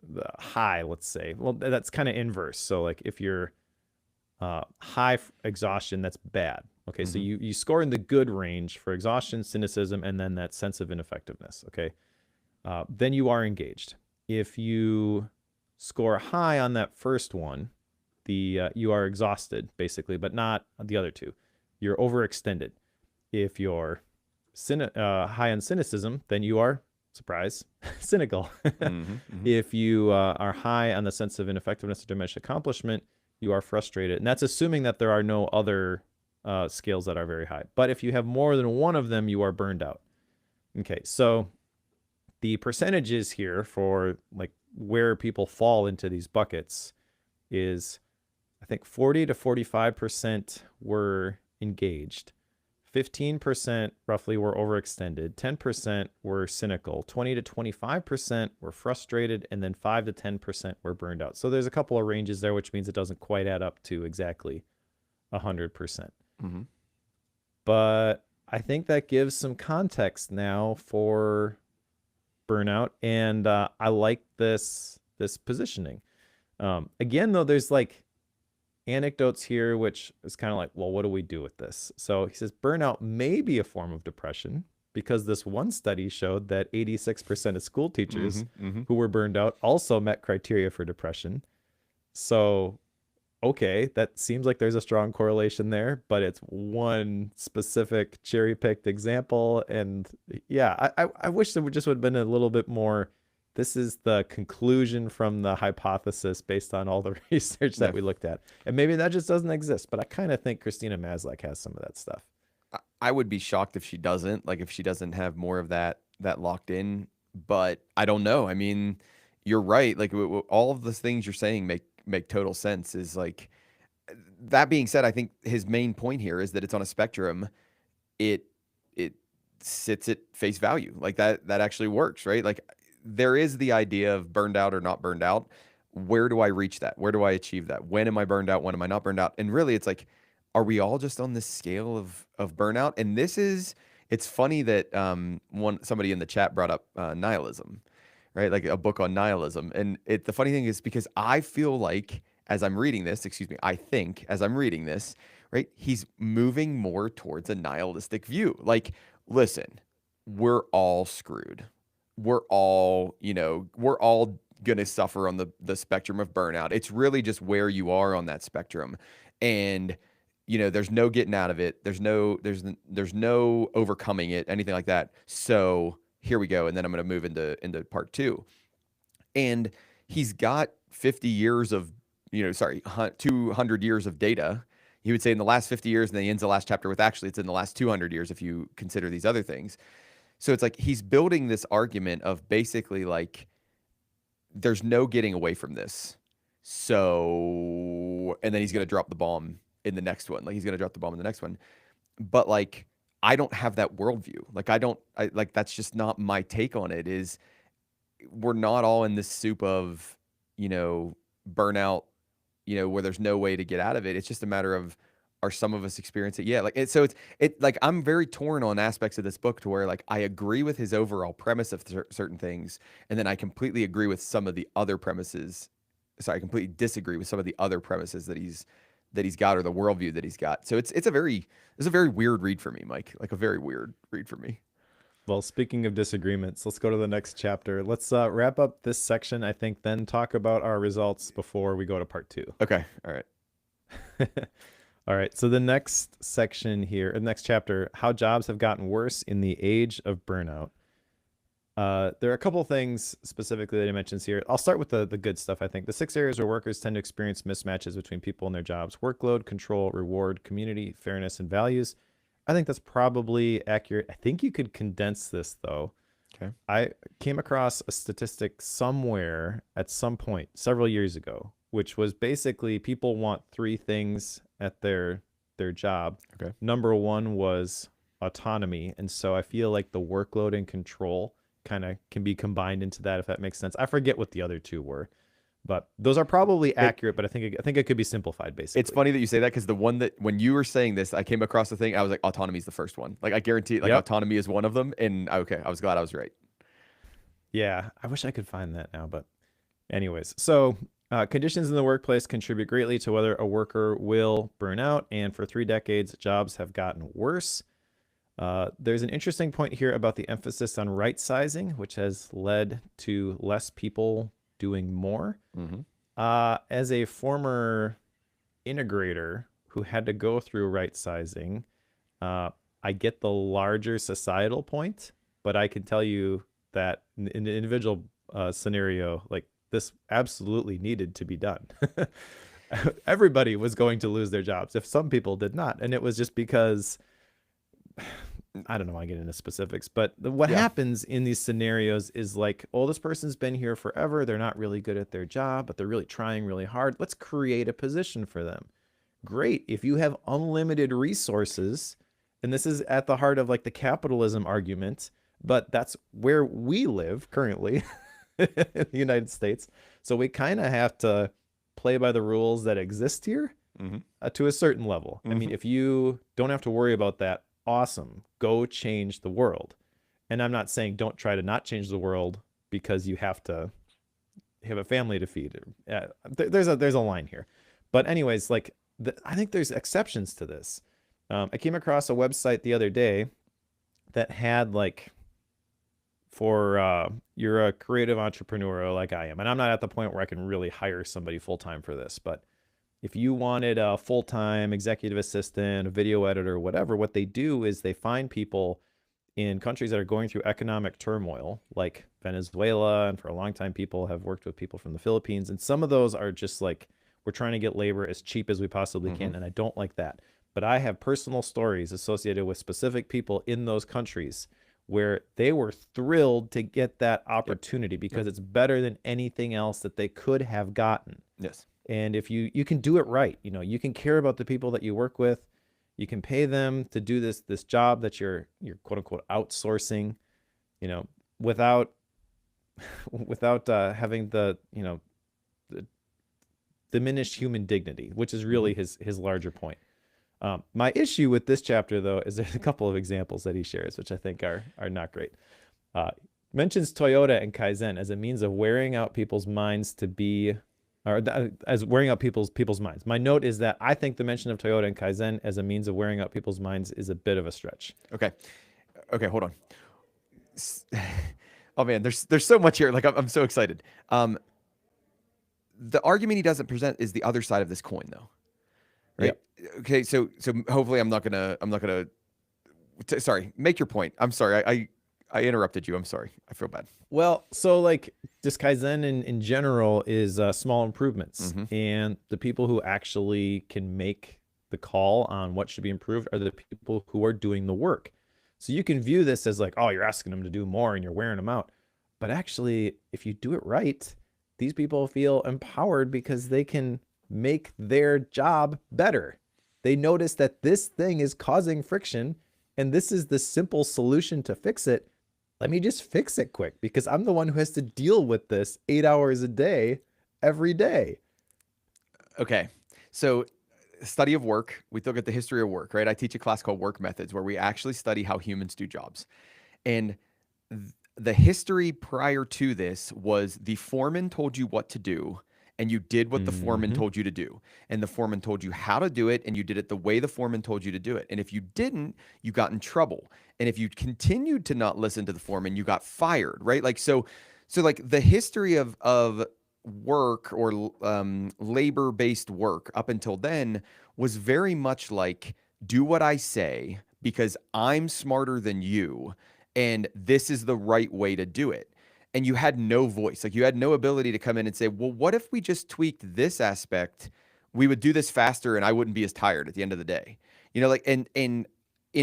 the high, let's say, well, that's kind of inverse. So like if you're high exhaustion, that's bad. Okay, so you score in the good range for exhaustion, cynicism, and then that sense of ineffectiveness. Okay, then you are engaged. If you score high on that first one, you are exhausted basically, but not the other 2. You're overextended. If you're high on cynicism, then you are, surprise, cynical. If you are high on the sense of ineffectiveness or diminished accomplishment, you are frustrated. And that's assuming that there are no other scales that are very high. But if you have more than one of them, you are burned out. Okay, so the percentages here for like where people fall into these buckets is, I think 40 to 45% were engaged. 15% roughly were overextended, 10% were cynical, 20 to 25% were frustrated, and then 5 to 10% were burned out. So there's a couple of ranges there, which means it doesn't quite add up to exactly 100%. But I think that gives some context now for burnout, and I like this positioning. Again, though, there's like anecdotes here, which is kind of like, well, what do we do with this? So he says burnout may be a form of depression because this one study showed that 86% of school teachers who were burned out also met criteria for depression. So, okay, that seems like there's a strong correlation there, but it's one specific cherry-picked example. And yeah, I wish there would have been a little bit more. This is the conclusion from the hypothesis based on all the research that we looked at. And maybe that just doesn't exist, but I kind of think Christina Maslach has some of that stuff. I would be shocked if she doesn't, like if she doesn't have more of that locked in, but I don't know. I mean, you're right. Like all of the things you're saying make total sense. Is like, that being said, I think his main point here is that it's on a spectrum. It sits at face value. Like that actually works, right? Like, there is the idea of burned out or not burned out. Where do I reach that? Where do I achieve that? When am I burned out? When am I not burned out? And really, it's like, are we all just on this scale of burnout? And it's funny that somebody in the chat brought up nihilism, right? Like a book on nihilism. And the funny thing is, because I feel like as I'm reading this, I think as I'm reading this, right, he's moving more towards a nihilistic view. Like, listen, we're all screwed. We're all going to suffer on the spectrum of burnout. It's really just where you are on that spectrum. And, there's no getting out of it. There's no overcoming it, anything like that. So here we go. And then I'm going to move into part 2. And he's got 50 years of, 200 years of data. He would say in the last 50 years, and then he ends the last chapter with, actually, it's in the last 200 years if you consider these other things. So it's like he's building this argument of basically like, there's no getting away from this. So, and then he's going to drop the bomb in the next one. Like he's going to drop the bomb in the next one. But like, I don't have that worldview. Like, that's just not my take on it. Is we're not all in this soup of, burnout, where there's no way to get out of it. It's just a matter of, are some of us experience it? Yeah. Like it's like, I'm very torn on aspects of this book to where like, I agree with his overall premise of certain things. And then I completely agree with some of the other premises. Sorry, I completely disagree with some of the other premises that he's got, or the worldview that he's got. So it's a very weird read for me, Mike, like a very weird read for me. Well, speaking of disagreements, let's go to the next chapter. Let's wrap up this section, I think, then talk about our results before we go to part 2. Okay. All right. All right, so the next section here, the next chapter, how jobs have gotten worse in the age of burnout. There are a couple of things specifically that he mentions here. I'll start with the good stuff, I think. The 6 areas where workers tend to experience mismatches between people and their jobs: workload, control, reward, community, fairness, and values. I think that's probably accurate. I think you could condense this, though. Okay. I came across a statistic somewhere at some point several years ago, which was basically people want 3 things at their job. Okay. Number 1 was autonomy. And so I feel like the workload and control kind of can be combined into that, if that makes sense. I forget what the other two were, but those are probably accurate. But I think it could be simplified, basically. It's funny that you say that, because the one that when you were saying this, I came across the thing. I was like, autonomy is the first one. Like I guarantee, like autonomy is one of them. And okay, I was glad I was right. Yeah, I wish I could find that now, but anyways, so conditions in the workplace contribute greatly to whether a worker will burn out, and for 3 decades, jobs have gotten worse. There's an interesting point here about the emphasis on right sizing, which has led to less people doing more. As a former integrator who had to go through right sizing, I get the larger societal point, but I can tell you that in the individual scenario, like this absolutely needed to be done. Everybody was going to lose their jobs if some people did not. And it was just because, I don't know why I get into specifics, but what happens in these scenarios is like, oh, this person's been here forever. They're not really good at their job, but they're really trying really hard. Let's create a position for them. Great. If you have unlimited resources, and this is at the heart of like the capitalism argument, but that's where we live currently in the United States. So we kind of have to play by the rules that exist here to a certain level. I mean, if you don't have to worry about that, awesome, go change the world. And I'm not saying don't try to not change the world because you have to have a family to feed. There's a line here. But anyways, like I think there's exceptions to this. I came across a website the other day that had like, for you're a creative entrepreneur like I am, and I'm not at the point where I can really hire somebody full-time for this, but if you wanted a full-time executive assistant, a video editor, whatever, what they do is they find people in countries that are going through economic turmoil, like Venezuela, and for a long time people have worked with people from the Philippines, and some of those are just like, we're trying to get labor as cheap as we possibly can, and I don't like that. But I have personal stories associated with specific people in those countries where they were thrilled to get that opportunity because it's better than anything else that they could have gotten. Yes. And if you can do it right, you know, you can care about the people that you work with, you can pay them to do this job that you're quote unquote outsourcing, you know, without having the, you know, the diminished human dignity, which is really his larger point. My issue with this chapter, though, is there's a couple of examples that he shares, which I think are not great. Mentions Toyota and Kaizen as a means of wearing out people's minds as wearing out people's minds. My note is that I think the mention of Toyota and Kaizen as a means of wearing out people's minds is a bit of a stretch. Okay, hold on. Oh man, there's so much here. Like I'm so excited. The argument he doesn't present is the other side of this coin, though. Right. Yep. Okay. So hopefully I'm not gonna. Sorry. Make your point. I'm sorry. I interrupted you. I'm sorry. I feel bad. Well, so like just Kaizen in general is small improvements, and the people who actually can make the call on what should be improved are the people who are doing the work. So you can view this as like, oh, you're asking them to do more and you're wearing them out. But actually, if you do it right, these people feel empowered because they can make their job better. They notice that this thing is causing friction and this is the simple solution to fix it. Let me just fix it quick because I'm the one who has to deal with this 8 hours a day, every day. Okay. So study of work, we look at the history of work, right? I teach a class called Work Methods where we actually study how humans do jobs. And the history prior to this was the foreman told you what to do and you did what the foreman told you to do. And the foreman told you how to do it and you did it the way the foreman told you to do it. And if you didn't, you got in trouble. And if you continued to not listen to the foreman, you got fired, right? Like, so like the history of work or labor-based work up until then was very much like, do what I say because I'm smarter than you and this is the right way to do it. And you had no voice. Like you had no ability to come in and say, well, what if we just tweaked this aspect? We would do this faster and I wouldn't be as tired at the end of the day. You know, like, and in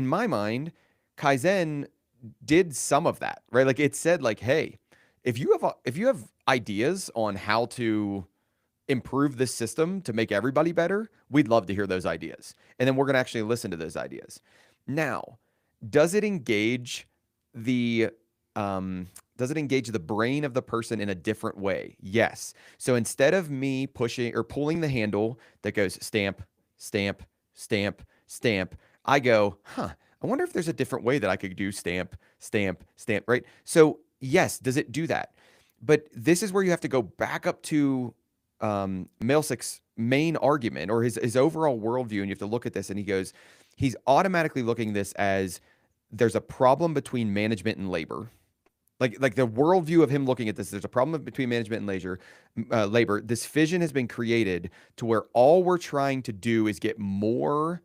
my mind, Kaizen did some of that, right? Like it said like, hey, if you have ideas on how to improve this system to make everybody better, we'd love to hear those ideas. And then we're going to actually listen to those ideas. Now, does it engage the does it engage the brain of the person in a different way? Yes. So instead of me pushing or pulling the handle that goes stamp, stamp, stamp, stamp, I go, I wonder if there's a different way that I could do stamp, stamp, stamp, right? So yes, does it do that? But this is where you have to go back up to Malesic's main argument or his overall worldview, and you have to look at this, and he's automatically looking this as there's a problem between management and labor. Like the worldview of him looking at this, there's a problem between management and labor. This fission has been created to where all we're trying to do is get more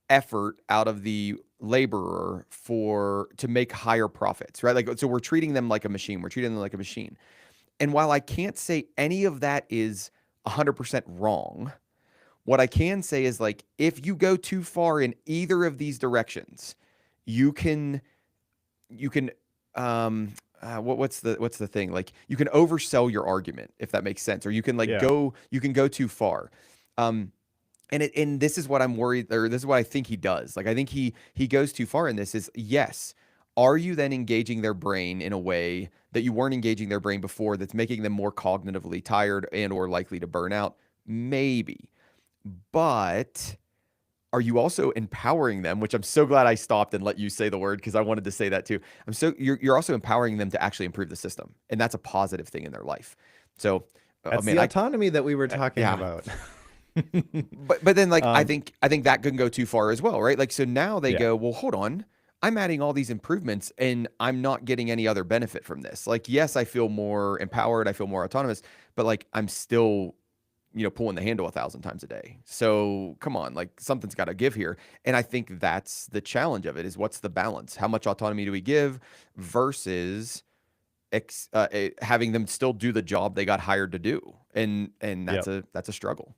effort out of the laborer to make higher profits, right? Like, so we're treating them like a machine. We're treating them like a machine. And while I can't say any of that is 100% wrong, what I can say is, like, if you go too far in either of these directions, you can what's the thing? Like, you can oversell your argument, if that makes sense, or you can go too far. And this is what I'm worried, or this is what I think he does. Like, I think he goes too far in this. Is yes, are you then engaging their brain in a way that you weren't engaging their brain before, that's making them more cognitively tired and or likely to burn out? Maybe. But are you also empowering them, which I'm so glad I stopped and let you say the word, because I wanted to say that too. You're also empowering them to actually improve the system, and that's a positive thing in their life. So that's the autonomy that we were talking about. but then, like, I think that can go too far as well, right? Like, so now they go, well, hold on, I'm adding all these improvements and I'm not getting any other benefit from this. Like, yes, I feel more empowered, I feel more autonomous, but like, I'm still, pulling the handle 1,000 times a day. So come on, like, something's got to give here. And I think that's the challenge of it, is what's the balance? How much autonomy do we give versus having them still do the job they got hired to do? And that's a struggle.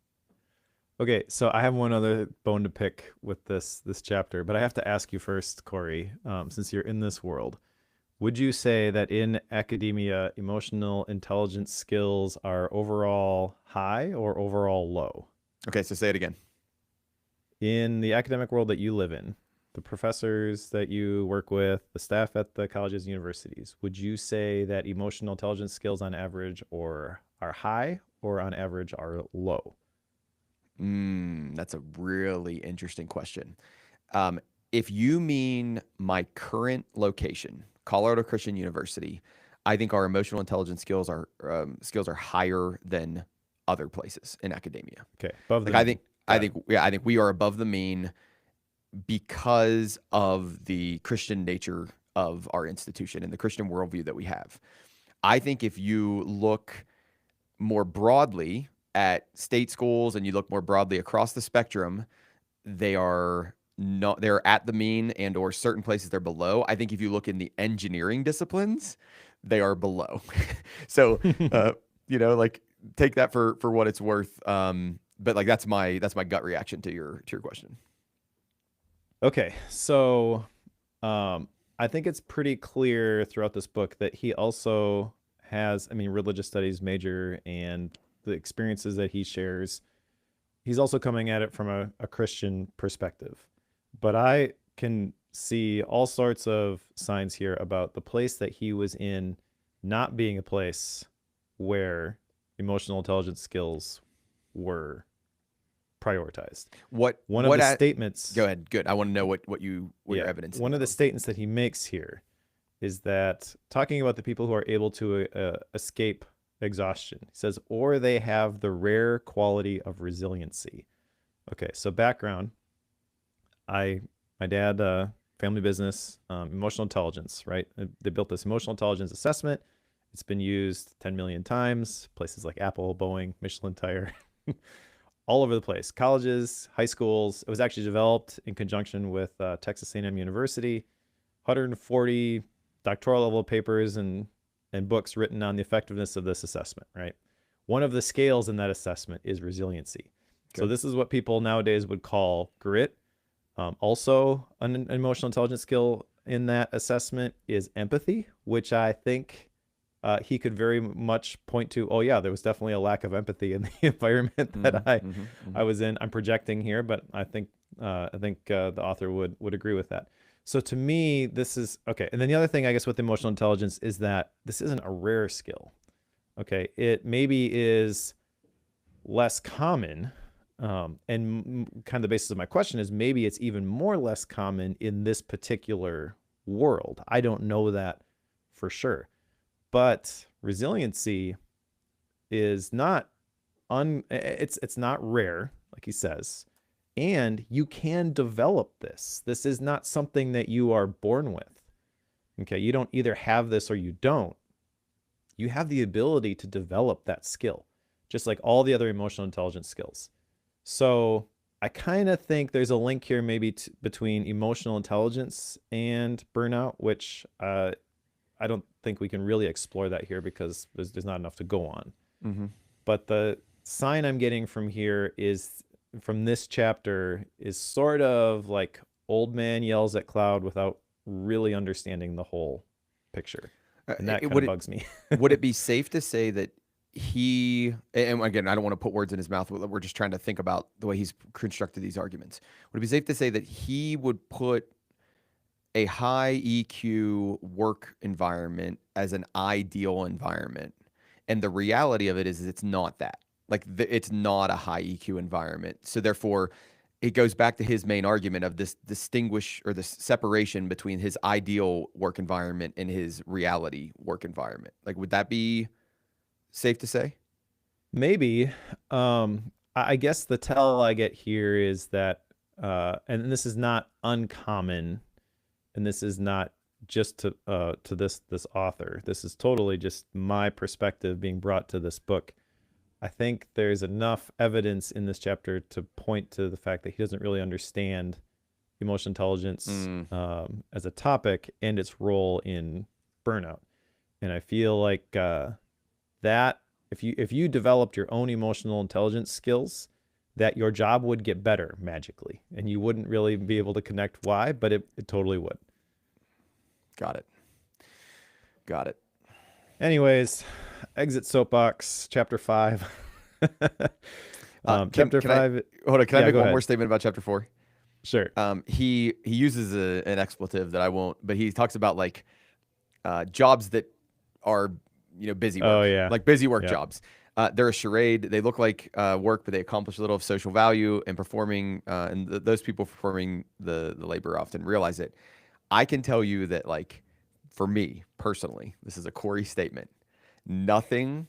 Okay, so I have one other bone to pick with this chapter, but I have to ask you first, Cory, since you're in this world, would you say that in academia, emotional intelligence skills are overall high or overall low? Okay, so say it again. In the academic world that you live in, the professors that you work with, the staff at the colleges and universities, would you say that emotional intelligence skills on average are high or on average are low? That's a really interesting question. If you mean my current location, Colorado Christian University, I think our emotional intelligence skills are higher than other places in academia. Okay, above the mean. I think we are above the mean because of the Christian nature of our institution and the Christian worldview that we have. I think if you look more broadly at state schools and you look more broadly across the spectrum, they're at the mean, and or certain places they're below. I think if you look in the engineering disciplines, they are below. So like, take that for what it's worth. But like, that's my gut reaction to your question. Okay, so I think it's pretty clear throughout this book that he also has, religious studies major, and the experiences that he shares, he's also coming at it from a Christian perspective. But I can see all sorts of signs here about the place that he was in not being a place where emotional intelligence skills were prioritized. One of the statements. Go ahead. Good. I want to know what your evidence is. One of the statements that he makes here is that, talking about the people who are able to escape exhaustion, he says, or they have the rare quality of resiliency. Okay, so background. My dad, family business, emotional intelligence, right? They built this emotional intelligence assessment. It's been used 10 million times, places like Apple, Boeing, Michelin Tire, all over the place. Colleges, high schools. It was actually developed in conjunction with Texas A&M University. 140 doctoral level papers and books written on the effectiveness of this assessment, right? One of the scales in that assessment is resiliency. Okay. So this is what people nowadays would call grit. Also, an emotional intelligence skill in that assessment is empathy, which I think he could very much point to. Oh yeah, there was definitely a lack of empathy in the environment that I was in. I'm projecting here, but I think the author would agree with that. So to me, this is okay. And then the other thing, I guess, with emotional intelligence is that this isn't a rare skill. Okay. It maybe is less common. And kind of the basis of my question is maybe it's even more less common in this particular world. I don't know that for sure. But resiliency is not it's not rare, like he says, and you can develop this. This is not something that you are born with. Okay, you don't either have this or you don't. You have the ability to develop that skill, just like all the other emotional intelligence skills. So I kind of think there's a link here maybe between emotional intelligence and burnout, which I don't think we can really explore that here because there's not enough to go on. Mm-hmm. But the sign I'm getting from here is from this chapter is sort of like old man yells at cloud without really understanding the whole picture. And that kind of bugs me. Would it be safe to say that he, and again, I don't want to put words in his mouth. We're just trying to think about the way he's constructed these arguments. Would it be safe to say that he would put a high EQ work environment as an ideal environment? And the reality of it is it's not that. Like it's not a high EQ environment. So therefore, it goes back to his main argument of this distinguish or this separation between his ideal work environment and his reality work environment. Like, would that be safe to say? Maybe. I guess the tell I get here is that, and this is not uncommon, and this is not just to this author. This is totally just my perspective being brought to this book. I think there's enough evidence in this chapter to point to the fact that he doesn't really understand emotional intelligence as a topic and its role in burnout. And I feel like that if you developed your own emotional intelligence skills, that your job would get better magically, and you wouldn't really be able to connect why, but it totally would. Got it. Anyways, exit soapbox, chapter 5. Chapter 5. Hold on, can I make one more statement about chapter 4? Sure. He uses an expletive that I won't, but he talks about like jobs that are busy work. Oh yeah, like busy work jobs. They're a charade. They look like work, but they accomplish little of social value. And performing, and those people performing the labor often realize it. I can tell you that, like, for me personally, this is a Cory statement. Nothing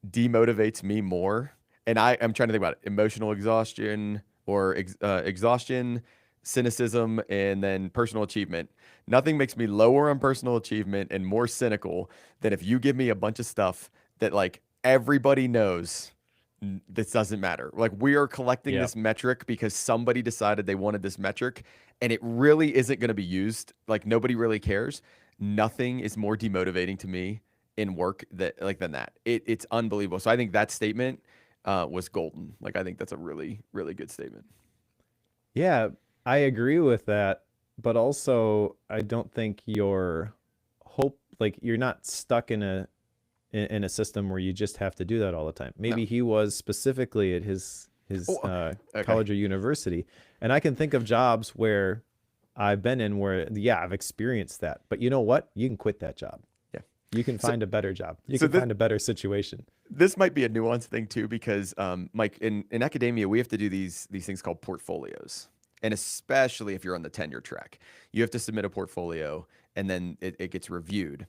demotivates me more. And I'm trying to think about it. Emotional exhaustion or exhaustion, cynicism, and then personal achievement. Nothing makes me lower on personal achievement and more cynical than if you give me a bunch of stuff that, like, everybody knows this doesn't matter. Like, we are collecting this metric because somebody decided they wanted this metric, and it really isn't going to be used. Like, nobody really cares. Nothing is more demotivating to me in work than that. It's unbelievable. So I think that statement was golden. Like, I think that's a really, really good statement. Yeah, I agree with that. But also, I don't think you're not stuck in a system where you just have to do that all the time. Maybe he was specifically at his college or university. And I can think of jobs where I've been in where, I've experienced that. But you know what? You can quit that job. Yeah. You can find a better job. You can find a better situation. This might be a nuanced thing too, because Mike, in academia, we have to do these things called portfolios. And especially if you're on the tenure track, you have to submit a portfolio and then it gets reviewed.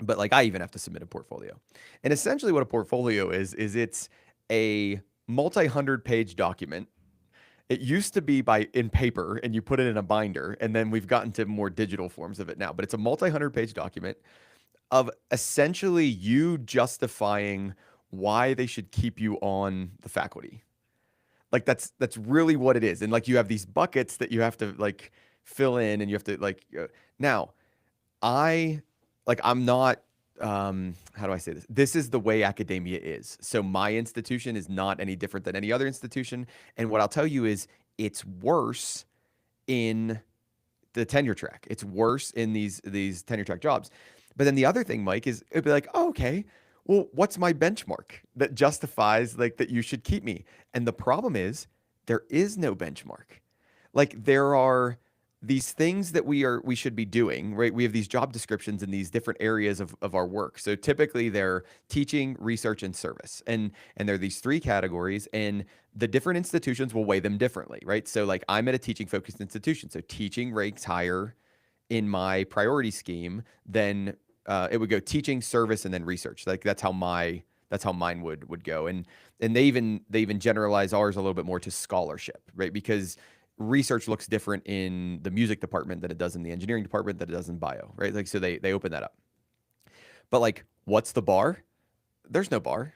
But like, I even have to submit a portfolio. And essentially what a portfolio is it's a multi-100-page document. It used to be in paper and you put it in a binder, and then we've gotten to more digital forms of it now. But it's a multi-100-page document of essentially you justifying why they should keep you on the faculty. Like, that's really what it is. And like, you have these buckets that you have to like fill in, and you have to now I'm not, how do I say this? This is the way academia is. So my institution is not any different than any other institution. And what I'll tell you is it's worse in the tenure track. It's worse in these tenure track jobs. But then the other thing, Mike, is it'd be like, oh, okay, well, what's my benchmark that justifies like that you should keep me? And the problem is there is no benchmark. Like, there are these things that we should be doing, right? We have these job descriptions in these different areas of our work. So typically they're teaching, research, and service. And there are these three categories, and the different institutions will weigh them differently, right? So like I'm at a teaching focused institution. So teaching ranks higher in my priority scheme than it would go teaching, service, and then research. Like that's how mine would go. And they even generalize ours a little bit more to scholarship, right? Because research looks different in the music department than it does in the engineering department than it does in bio, right? Like so they open that up. But like, what's the bar? There's no bar.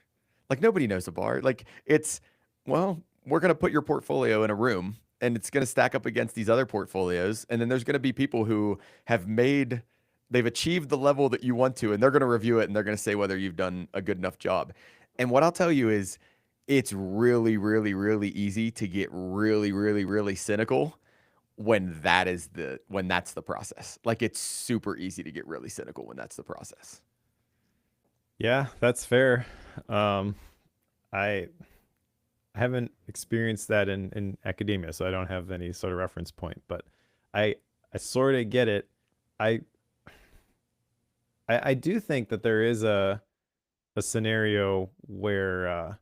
Like nobody knows the bar. Like it's, well, we're gonna put your portfolio in a room and it's gonna stack up against these other portfolios. And then there's gonna be people who they've achieved the level that you want to, and they're gonna review it and they're gonna say whether you've done a good enough job. And what I'll tell you is it's really, really, really easy to get really, really, really cynical when that's the process. Like it's super easy to get really cynical when that's the process. Yeah, that's fair. I haven't experienced that in academia, so I don't have any sort of reference point, but I sort of get it. I I do think that there is a scenario where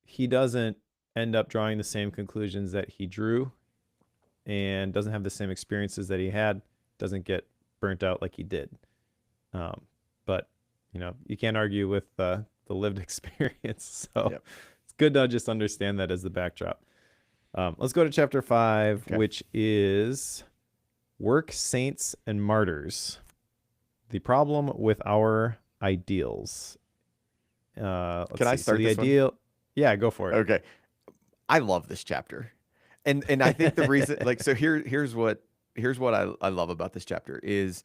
he doesn't end up drawing the same conclusions that he drew and doesn't have the same experiences that he had, doesn't get burnt out like he did. But you can't argue with the lived experience. So Yep. it's good to just understand that as the backdrop. Let's go to chapter 5, Okay. which is Work, Saints, and Martyrs. The problem with our ideals. Can I start this one? Yeah, go for it. Okay. I love this chapter. And I think the reason like so here's what I love about this chapter is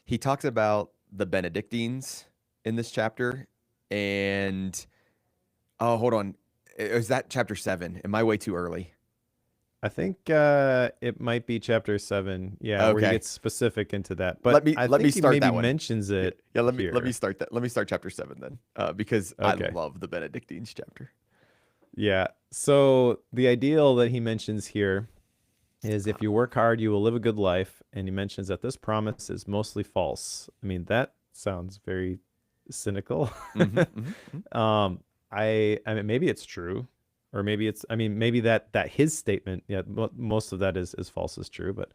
he talks about the Benedictines in this chapter. And oh, hold on. Is that chapter 7? Am I way too early? I think it might be chapter 7. Yeah, where he Okay. gets specific into that. But Let me he start maybe that one. mentions it. Yeah, let me here. start that. Let me start chapter 7 then. Because Okay. I love the Benedictines chapter. Yeah. So the ideal that he mentions here is if you work hard, you will live a good life. And he mentions that this promise is mostly false. I mean, that sounds very cynical. I mean, maybe it's true, or maybe it's, I mean, maybe that his statement, yeah, most of that is false is true, but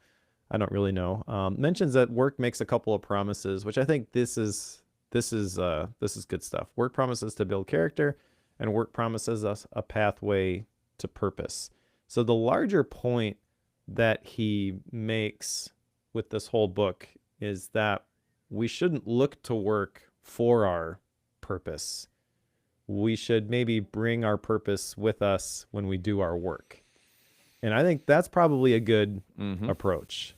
I don't really know. Mentions that work makes a couple of promises, which I think this is good stuff. Work promises to build character, and work promises us a pathway to purpose. So the larger point that he makes with this whole book is that we shouldn't look to work for our purpose. We should maybe bring our purpose with us when we do our work. And I think that's probably a good approach.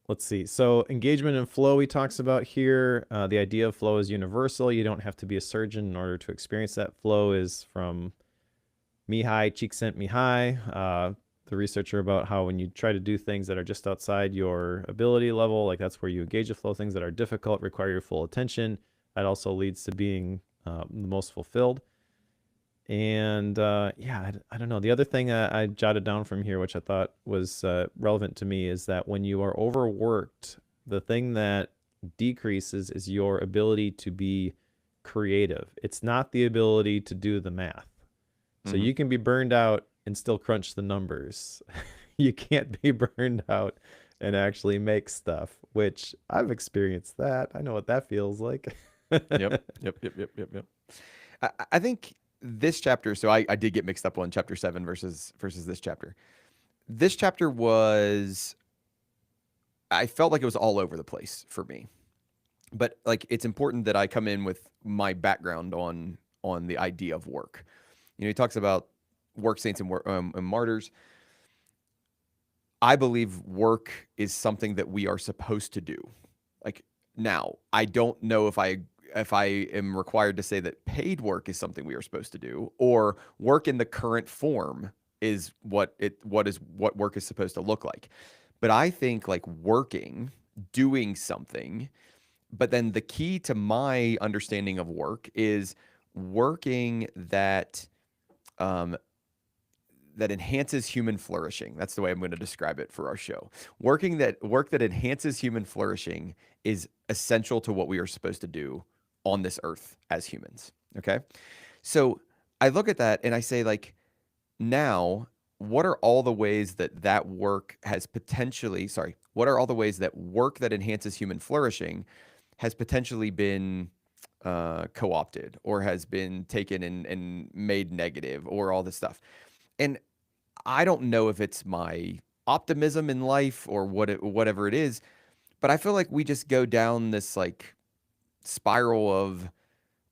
Let's see. So engagement and flow he talks about here. The idea of flow is universal. You don't have to be a surgeon in order to experience that. Flow is from Mihai Csikszentmihalyi, the researcher, about how when you try to do things that are just outside your ability level, like that's where you engage the flow. Things that are difficult require your full attention. That also leads to being the most fulfilled. And yeah, I don't know. The other thing I jotted down from here, which I thought was relevant to me, is that when you are overworked, the thing that decreases is your ability to be creative. It's not the ability to do the math. So you can be burned out and still crunch the numbers. You can't be burned out and actually make stuff, which I've experienced that. I know what that feels like. Yep. I think this chapter, so I did get mixed up on chapter 7 versus this chapter. This chapter I felt like it was all over the place for me. But like it's important that I come in with my background on the idea of work. He talks about work, saints, and martyrs. I believe work is something that we are supposed to do. Like now, I don't know if I am required to say that paid work is something we are supposed to do, or work in the current form is what work is supposed to look like. But I think like doing something, but then the key to my understanding of work is working that that enhances human flourishing. That's the way I'm going to describe it for our show. Work that enhances human flourishing is essential to what we are supposed to do on this earth as humans. Okay. So I look at that and I say, like, now, what are all the ways that work has potentially, sorry, what are all the ways that work that enhances human flourishing has potentially been co-opted or has been taken and made negative or all this stuff? And I don't know if it's my optimism in life or whatever it is, but I feel like we just go down this like spiral of,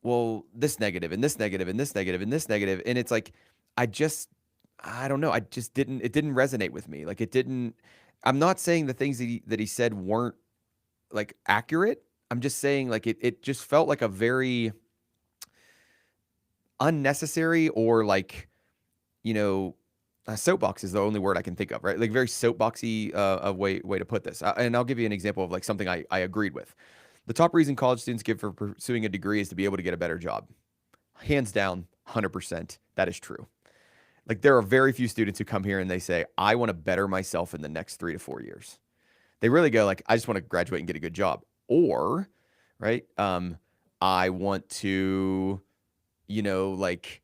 well, this negative and this negative and this negative and this negative. And it's like, I don't know. It didn't resonate with me. Like, it didn't, I'm not saying the things that he said weren't like accurate. I'm just saying, like, it just felt like a very unnecessary, or like, soapbox is the only word I can think of, right? Like, very soapboxy way to put this. And I'll give you an example of like something I agreed with. The top reason college students give for pursuing a degree is to be able to get a better job. Hands down, 100%. That is true. Like, there are very few students who come here and they say, I want to better myself in the next 3 to 4 years. They really go like, I just want to graduate and get a good job. Or, right, I want to, like,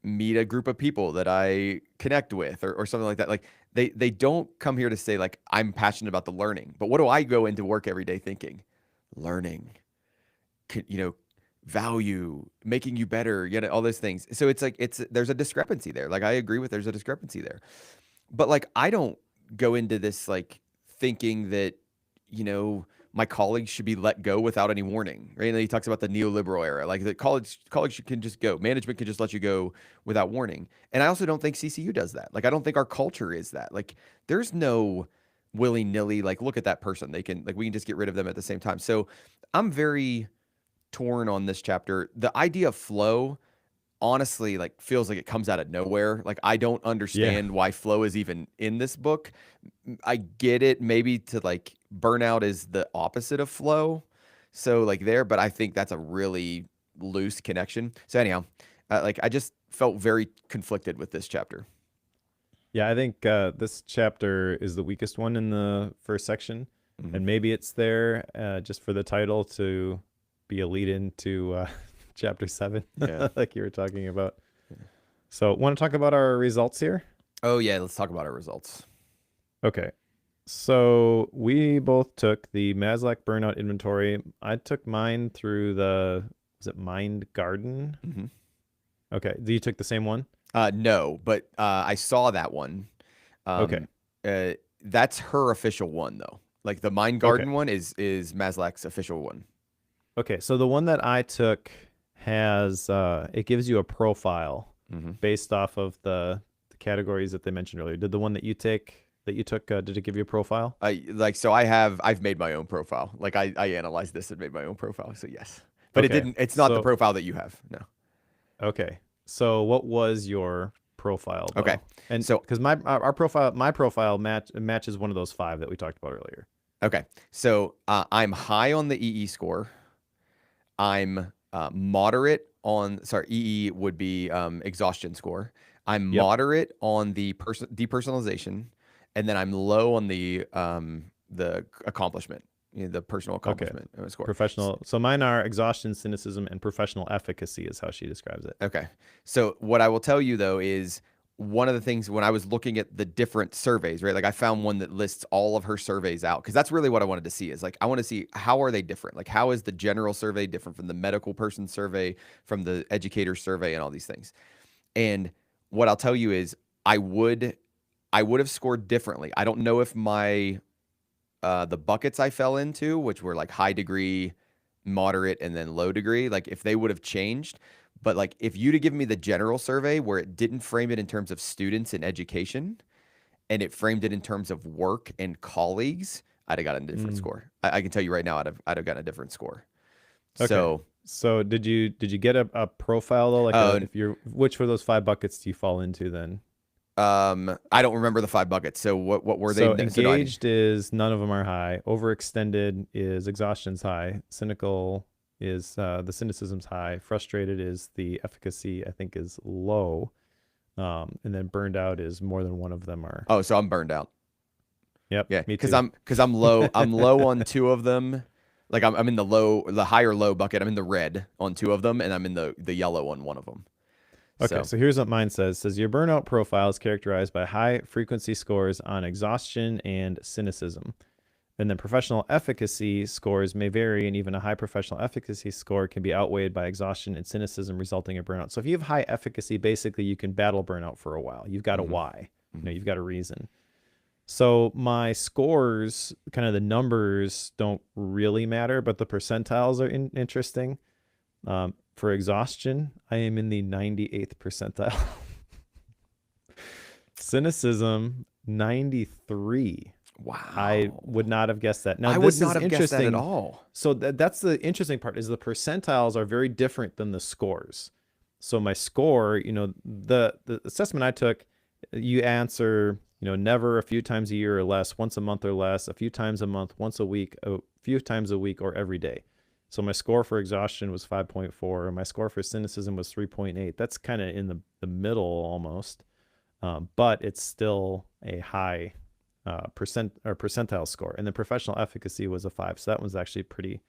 meet a group of people that I connect with, or something like that. Like, they don't come here to say, like, I'm passionate about the learning. But what do I go into work every day thinking? Learning, value, making you better, all those things. So it's like, there's a discrepancy there. Like, I agree with, there's a discrepancy there. But like, I don't go into this like thinking that, my colleagues should be let go without any warning, right? And he talks about the neoliberal era, like, the college can just go, management can just let you go without warning. And I also don't think CCU does that. Like, I don't think our culture is that. Like, there's no willy-nilly, like, look at that person, we can just get rid of them at the same time. So I'm very torn on this chapter. The idea of flow, honestly, like, feels like it comes out of nowhere. Like, I don't understand why flow is even in this book. I get it, maybe to like, burnout is the opposite of flow, so like there, but I think that's a really loose connection. So anyhow, like, I just felt very conflicted with this chapter. Yeah, I think this chapter is the weakest one in the first section, and maybe it's there just for the title to be a lead into chapter 7, like you were talking about. So, want to talk about our results here? Oh yeah, let's talk about our results. Okay, so we both took the Malesic Burnout Inventory. I took mine through was it Mind Garden? Okay, you took the same one? No, but I saw that one. Okay. That's her official one, though. Like, the Mind Garden one is Maslec's official one. Okay, so the one that I took has it gives you a profile based off of the categories that they mentioned earlier. Did the one that you took did it give you a profile? I've made my own profile. Like, I analyzed this and made my own profile. So yes, but it's not the profile that you have. No. Okay. So what was your profile, though? Okay. And so, because my profile matches one of those 5 that we talked about earlier. Okay. So I'm high on the EE score. I'm moderate on, EE would be exhaustion score. I'm moderate on the depersonalization, and then I'm low on the accomplishment, the personal accomplishment score. Professional. So mine are exhaustion, cynicism, and professional efficacy is how she describes it. Okay. So what I will tell you, though, is one of the things when I was looking at the different surveys, right? Like, I found one that lists all of her surveys out, because that's really what I wanted to see, is like, I want to see, how are they different? Like, how is the general survey different from the medical person survey, from the educator survey, and all these things? And what I'll tell you is, I would have scored differently. I don't know if my the buckets I fell into, which were like high degree, moderate, and then low degree, like, if they would have changed. But like, if you'd have given me the general survey where it didn't frame it in terms of students and education, and it framed it in terms of work and colleagues, I'd have gotten a different score. I can tell you right now, I'd have gotten a different score. Okay. So did you get a profile, though? Like, which of those 5 buckets do you fall into then? I don't remember the 5 buckets. So what were they? So engaged is none of them are high. Overextended is exhaustion's high. Cynical is the cynicism's high. Frustrated is the efficacy, I think, is low. And then burned out is more than one of them are. Oh, so I'm burned out. Yep, Yeah, me because too. I'm low. I'm low on two of them. Like I'm in the higher low bucket. I'm in the red on two of them, and I'm in the yellow on one of them. Okay, So so here's what mine says. It says your burnout profile is characterized by high frequency scores on exhaustion and cynicism. And then professional efficacy scores may vary, and even a high professional efficacy score can be outweighed by exhaustion and cynicism, resulting in burnout. So if you have high efficacy, basically you can battle burnout for a while. You've got a why. You've got a reason. So my scores, kind of the numbers, don't really matter, but the percentiles are interesting. For exhaustion, I am in the 98th percentile. Cynicism, 93. wow, I would not have guessed that. Now, I would this not is have guessed that at interesting. all. So that's the interesting part is the percentiles are very different than the scores. So my score, the assessment I took, you answer, never, a few times a year or less, once a month or less, a few times a month, once a week, a few times a week, or every day. So my score for exhaustion was 5.4. And my score for cynicism was 3.8. That's kind of in the middle almost, but it's still a high percentile score. And the professional efficacy was a 5. So that one's actually pretty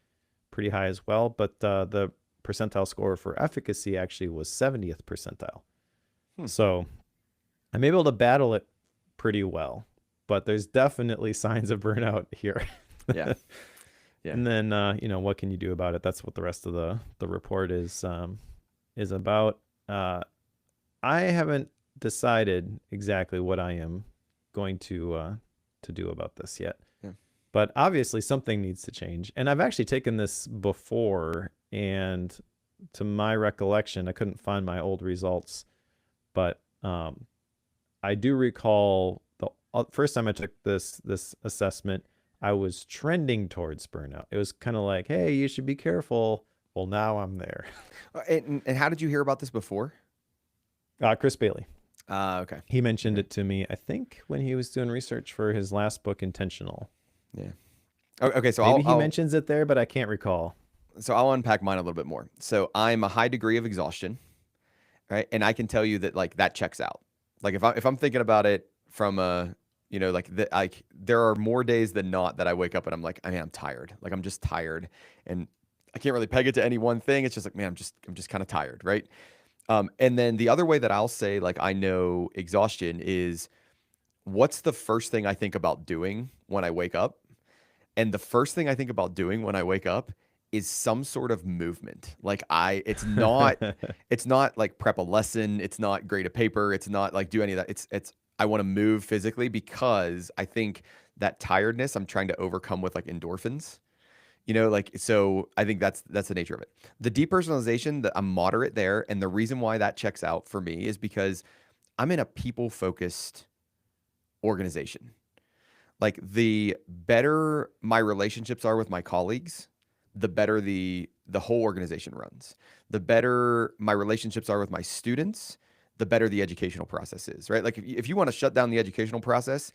high as well. But the percentile score for efficacy actually was 70th percentile. So I'm able to battle it pretty well, but there's definitely signs of burnout here. Yeah. Yeah. And then, what can you do about it? That's what the rest of the report is about. I haven't decided exactly what I am going to do about this yet. Yeah. But obviously something needs to change. And I've actually taken this before, and to my recollection, I couldn't find my old results, but I do recall the first time I took this assessment, I was trending towards burnout. It was kind of like, hey, you should be careful. Well, now I'm there. And how did you hear about this before? Chris Bailey. Okay. He mentioned it to me, I think, when he was doing research for his last book, Intentional. Yeah. Okay, so maybe he mentions it there, but I can't recall. So I'll unpack mine a little bit more. So I'm a high degree of exhaustion, right? And I can tell you that like that checks out. Like if I'm thinking about it from a there are more days than not that I wake up and I'm like, I'm tired. Like I'm just tired, and I can't really peg it to any one thing. It's just like, man, I'm just kind of tired, right? And then the other way that I'll say like I know exhaustion is, what's the first thing I think about doing when I wake up? And the first thing I think about doing when I wake up is some sort of movement. Like it's not like prep a lesson. It's not grade a paper. It's not like do any of that. I want to move physically because I think that tiredness I'm trying to overcome with like endorphins, so I think that's the nature of it. The depersonalization, that I'm moderate there. And the reason why that checks out for me is because I'm in a people-focused organization. Like the better my relationships are with my colleagues, the better the whole organization runs. The better my relationships are with my students, the better the educational process is, right? Like if you want to shut down the educational process,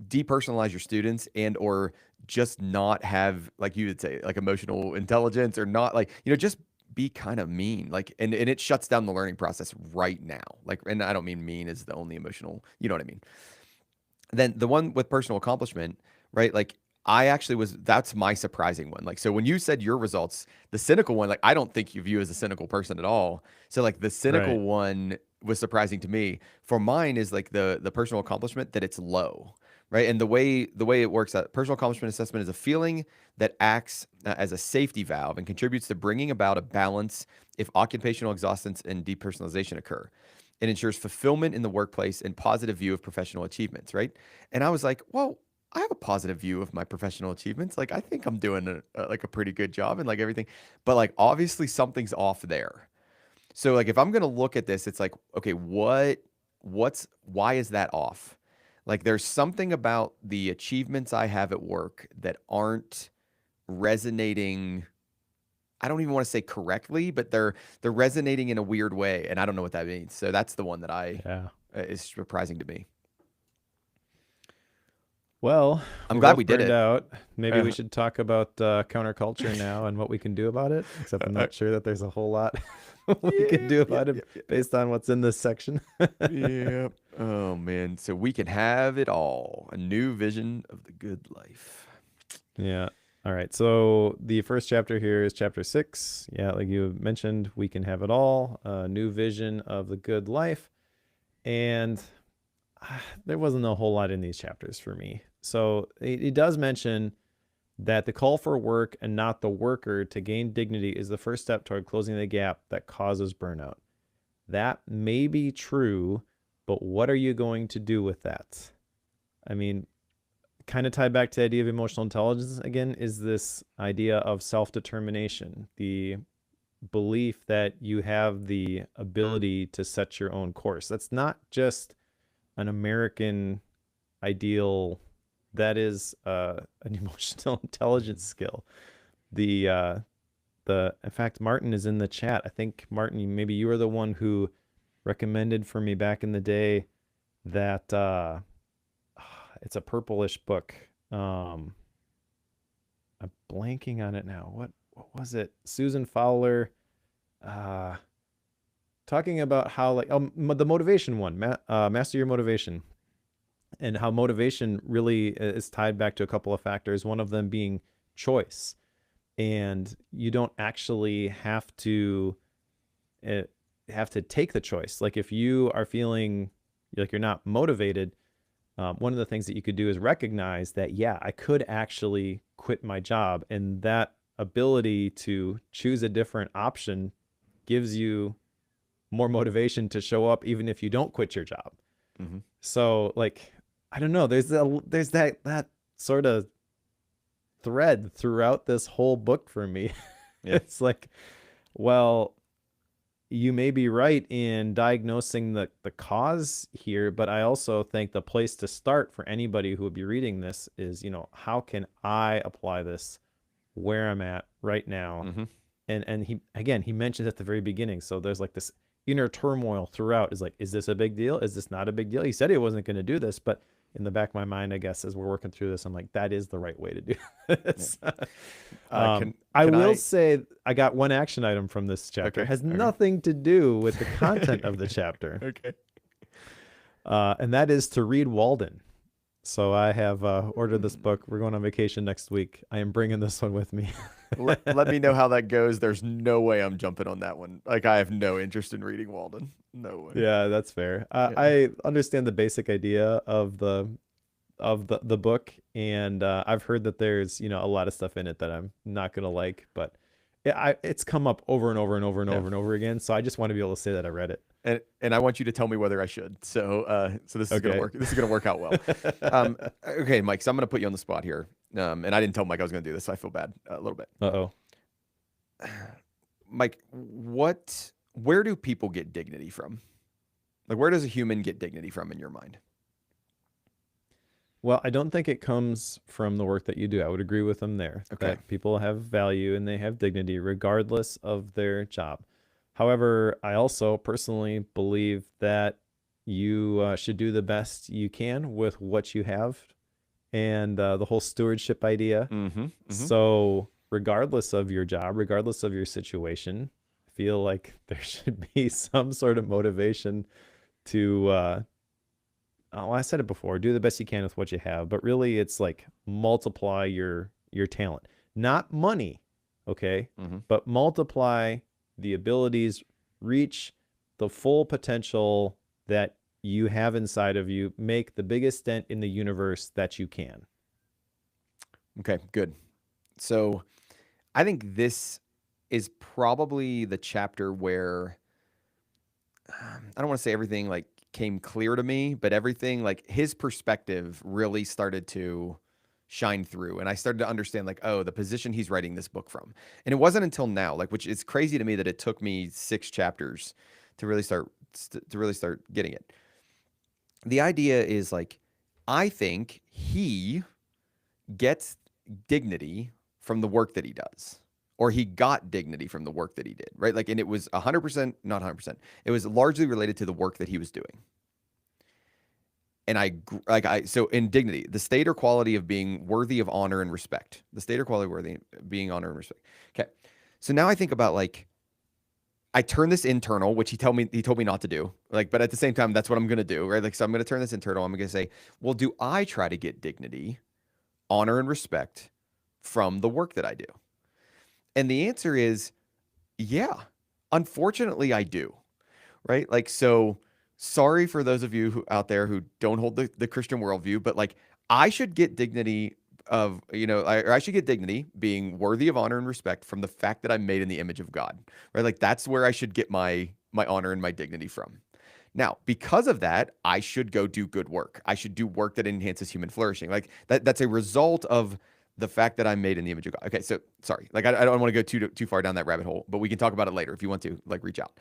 depersonalize your students and or just not have, like you would say, like emotional intelligence, or not like, just be kind of mean. Like, and it shuts down the learning process right now. Like, and I don't mean mean is the only emotional, you know what I mean? Then the one with personal accomplishment, right? Like that's my surprising one. Like, so when you said your results, the cynical one, like, I don't think you view as a cynical person at all. So like the cynical one was surprising to me. For mine is like the personal accomplishment, that it's low, right? And the way it works, that personal accomplishment assessment is a feeling that acts as a safety valve and contributes to bringing about a balance if occupational exhaustion and depersonalization occur. It ensures fulfillment in the workplace and positive view of professional achievements, right? And I was like, well, I have a positive view of my professional achievements. Like, I think I'm doing a pretty good job and like everything, but like obviously something's off there. So like if I'm gonna look at this, it's like, okay, why is that off? Like there's something about the achievements I have at work that aren't resonating. I don't even want to say correctly, but they're resonating in a weird way, and I don't know what that means. So that's the one that is surprising to me. Well, I'm we're glad both we did burned it. out. Maybe we Uh, should talk about counterculture now and what we can do about it. Except I'm uh, not sure that there's a whole lot we can yeah, do yeah, about it yeah, yeah, based on what's in this section. yeah. Oh man, so we can have it all. A new vision of the good life. Yeah. All right. So the first chapter here is chapter 6. Yeah, like you mentioned, we can have it all. A new vision of the good life. And there wasn't a whole lot in these chapters for me. So it does mention that the call for work and not the worker to gain dignity is the first step toward closing the gap that causes burnout. That may be true, but what are you going to do with that? I mean, kind of tied back to the idea of emotional intelligence again is this idea of self-determination, the belief that you have the ability to set your own course. That's not just an American ideal. That is an emotional intelligence skill. The in fact, Martin is in the chat. I think Martin, maybe you were the one who recommended for me back in the day that it's a purplish book. I'm blanking on it now. What was it? Susan Fowler, uh, talking about how like the motivation one, master your motivation, and how motivation really is tied back to a couple of factors. One of them being choice, and you don't actually have to take the choice. Like if you are feeling like you're not motivated, one of the things that you could do is recognize that, yeah, I could actually quit my job. And that ability to choose a different option gives you more motivation to show up even if you don't quit your job. Mm-hmm. So like, I don't know, there's that sort of thread throughout this whole book for me. Yeah. It's like, well, you may be right in diagnosing the cause here, but I also think the place to start for anybody who would be reading this is, how can I apply this where I'm at right now? Mm-hmm. And he mentions at the very beginning. So there's like this inner turmoil throughout. Is like, is this a big deal? Is this not a big deal? He said he wasn't going to do this, but in the back of my mind, I guess, as we're working through this, I'm like, that is the right way to do this. Yeah. I will say I got one action item from this chapter. Okay. It has nothing to do with the content of the chapter. Okay. And that is to read Walden. So I have ordered this book. We're going on vacation next week. I am bringing this one with me. let me know how that goes. There's no way I'm jumping on that one. Like I have no interest in reading Walden. No way. Yeah, that's fair. Yeah. I understand the basic idea of the book, and I've heard that there's a lot of stuff in it that I'm not gonna like, but it's come up over and over and over and over and over again. So I just want to be able to say that I read it. And I want you to tell me whether I should. So this is gonna work. This is gonna work out well. Okay, Mike. So I'm gonna put you on the spot here. And I didn't tell Mike I was gonna do this, so I feel bad a little bit. Uh-oh. Mike, where do people get dignity from? Like, where does a human get dignity from in your mind? Well, I don't think it comes from the work that you do. I would agree with them there. Okay. That people have value and they have dignity regardless of their job. However, I also personally believe that you should do the best you can with what you have, and the whole stewardship idea. Mm-hmm. So regardless of your job, regardless of your situation, I feel like there should be some sort of motivation to I said it before, do the best you can with what you have, but really it's like multiply your talent, not money, okay? Mm-hmm. But multiply the abilities, reach the full potential that you have inside of you, make the biggest dent in the universe that you can. Okay, good. So I think this is probably the chapter where I don't want to say everything like came clear to me, but everything like his perspective really started to shine through. And I started to understand like, oh, the position he's writing this book from. And it wasn't until now, like, which is crazy to me that it took me 6 chapters to really start getting it. The idea is like, I think he gets dignity from the work that he does, or he got dignity from the work that he did, right? Like, and it was 100%, not 100%. It was largely related to the work that he was doing. and so in dignity, the state or quality of being worthy of honor and respect. The state or quality worthy of being honor and respect. Okay. So now I think about like, I turn this internal, which he told me not to do. Like, but at the same time, that's what I'm gonna do, right? Like, so I'm gonna turn this internal. I'm gonna say, well, do I try to get dignity, honor, and respect from the work that I do? And the answer is, yeah. Unfortunately, I do. Right? Like, so sorry for those of you out there who don't hold the Christian worldview, but like, I should get dignity of, or I should get dignity being worthy of honor and respect from the fact that I'm made in the image of God, right? Like, that's where I should get my honor and my dignity from. Now, because of that, I should go do good work. I should do work that enhances human flourishing. Like, that's a result of the fact that I'm made in the image of God. Okay, so sorry, like, I don't want to go too far down that rabbit hole, but we can talk about it later if you want to, like, reach out.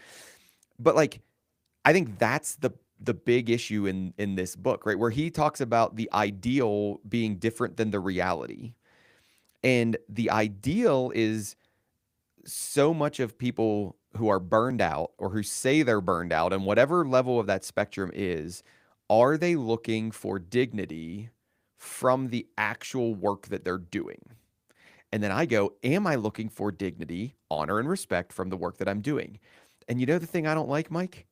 But like, I think that's the big issue in this book, right? Where he talks about the ideal being different than the reality. And the ideal is so much of people who are burned out or who say they're burned out, and whatever level of that spectrum is, are they looking for dignity from the actual work that they're doing? And then I go, am I looking for dignity, honor, and respect from the work that I'm doing? And you know the thing I don't like, Mike?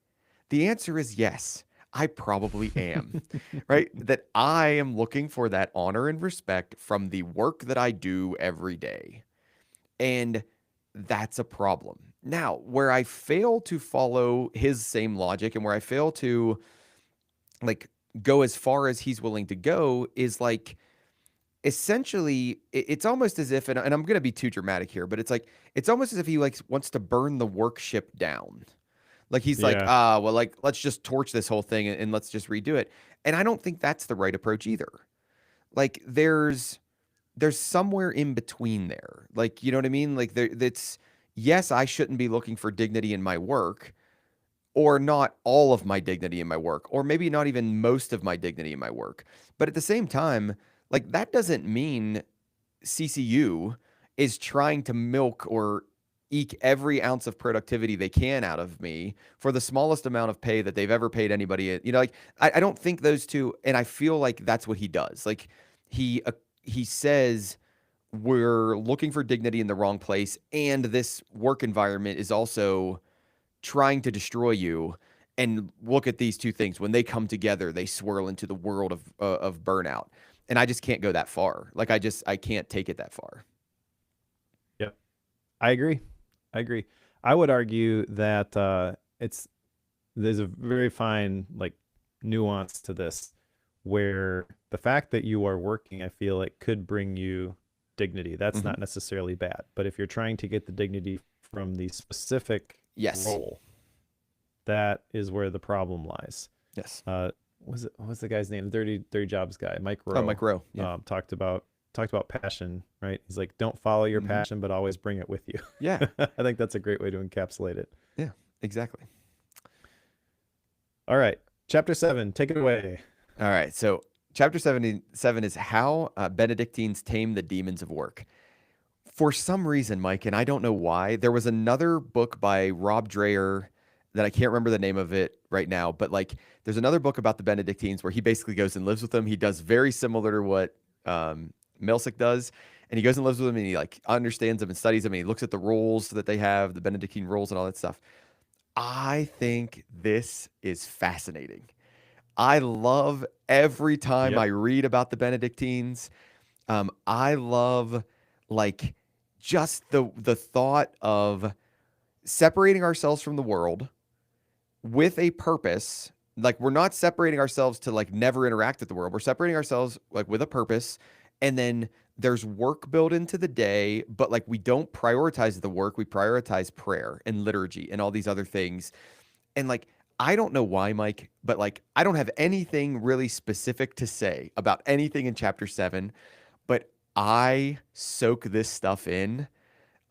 The answer is yes. I probably am, right? That I am looking for that honor and respect from the work that I do every day. And that's a problem. Now, where I fail to follow his same logic and where I fail to like go as far as he's willing to go is like, essentially it's almost as if, and I'm going to be too dramatic here, but it's like, it's almost as if he like wants to burn the work ship down. Like, he's like, Yeah. well, like, let's just torch this whole thing and let's just redo it. And I don't think that's the right approach either. Like, there's somewhere in between there. Like, you know what I mean? Like, that's, yes, I shouldn't be looking for dignity in my work, or not all of my dignity in my work, or maybe not even most of my dignity in my work. But at the same time, like, that doesn't mean CCU is trying to milk or eke every ounce of productivity they can out of me for the smallest amount of pay that they've ever paid anybody. Like, I don't think those two, and I feel like that's what he does. Like, he says we're looking for dignity in the wrong place, and this work environment is also trying to destroy you. And look at these two things. When they come together, they swirl into the world of burnout. And I just can't go that far. Like, I can't take it that far. Yep. I agree. I would argue that there's a very fine like nuance to this, where the fact that you are working, I feel like, could bring you dignity. That's not necessarily bad. But if you're trying to get the dignity from the specific role, that is where the problem lies. Yes. What was the guy's name? 30 Jobs guy, Mike Rowe. Oh, Mike Rowe. Yeah. Talked about passion, right? He's like, don't follow your passion, but always bring it with you. Yeah. I think that's a great way to encapsulate it. Yeah, exactly. All right. Chapter 7, take it away. All right. So chapter 77 is how Benedictines tame the demons of work. For some reason, Mike, and I don't know why, there was another book by Rob Dreher that I can't remember the name of it right now, but like, there's another book about the Benedictines where he basically goes and lives with them. He does very similar to what Malesic does, and he goes and lives with them, and he like understands them and studies them, and he looks at the roles that they have, the Benedictine roles and all that stuff. I think this is fascinating. I love every time I read about the Benedictines. I love like just the thought of separating ourselves from the world with a purpose. Like, we're not separating ourselves to like never interact with the world. We're separating ourselves like with a purpose. And then there's work built into the day, but like, we don't prioritize the work. We prioritize prayer and liturgy and all these other things. And like, I don't know why, Mike, but like, I don't have anything really specific to say about anything in chapter 7, but I soak this stuff in.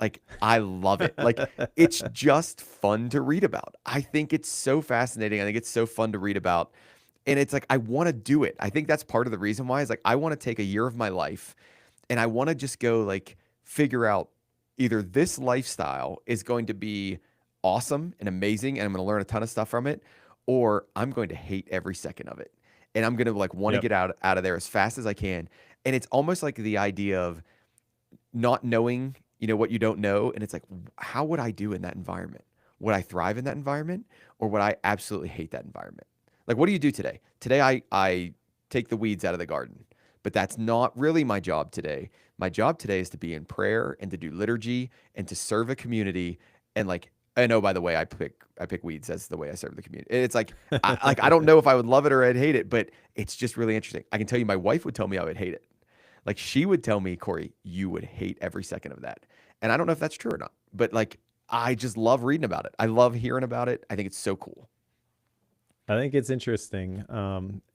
Like, I love it. Like, it's just fun to read about. I think it's so fascinating. I think it's so fun to read about. And it's like, I want to do it. I think that's part of the reason why is like, I want to take a year of my life and I want to just go like figure out either this lifestyle is going to be awesome and amazing and I'm going to learn a ton of stuff from it, or I'm going to hate every second of it. and I'm gonna like want to Yep. get out of there as fast as I can. And it's almost like the idea of not knowing, what you don't know, and it's like, how would I do in that environment? Would I thrive in that environment, or would I absolutely hate that environment? Like, what do you do today? Today, I take the weeds out of the garden, but that's not really my job today. My job today is to be in prayer and to do liturgy and to serve a community. And like, I know, by the way, I pick weeds as the way I serve the community. It's like, I don't know if I would love it or I'd hate it, but it's just really interesting. I can tell you, my wife would tell me I would hate it. Like, she would tell me, Cory, you would hate every second of that. And I don't know if that's true or not, but like, I just love reading about it. I love hearing about it. I think it's so cool. I think it's interesting.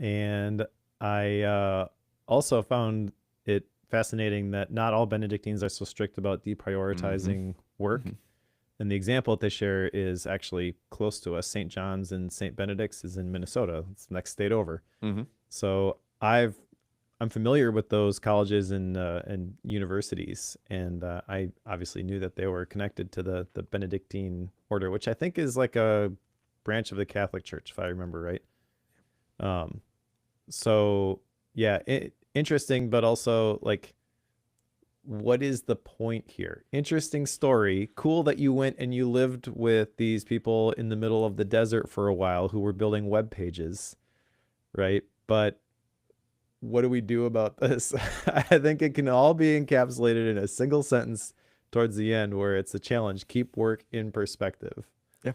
And I also found it fascinating that not all Benedictines are so strict about deprioritizing work. Mhm. And the example that they share is actually close to us. St. John's and St. Benedict's is in Minnesota. It's the next state over. Mhm. So I'm familiar with those colleges and universities, and I obviously knew that they were connected to the Benedictine order, which I think is like a branch of the Catholic Church, if I remember right. Um, so yeah, interesting, but also like, what is the point here? Interesting story. Cool that you went and you lived with these people in the middle of the desert for a while who were building web pages, right? But what do we do about this? I think it can all be encapsulated in a single sentence towards the end where it's a challenge. Keep work in perspective. Yeah.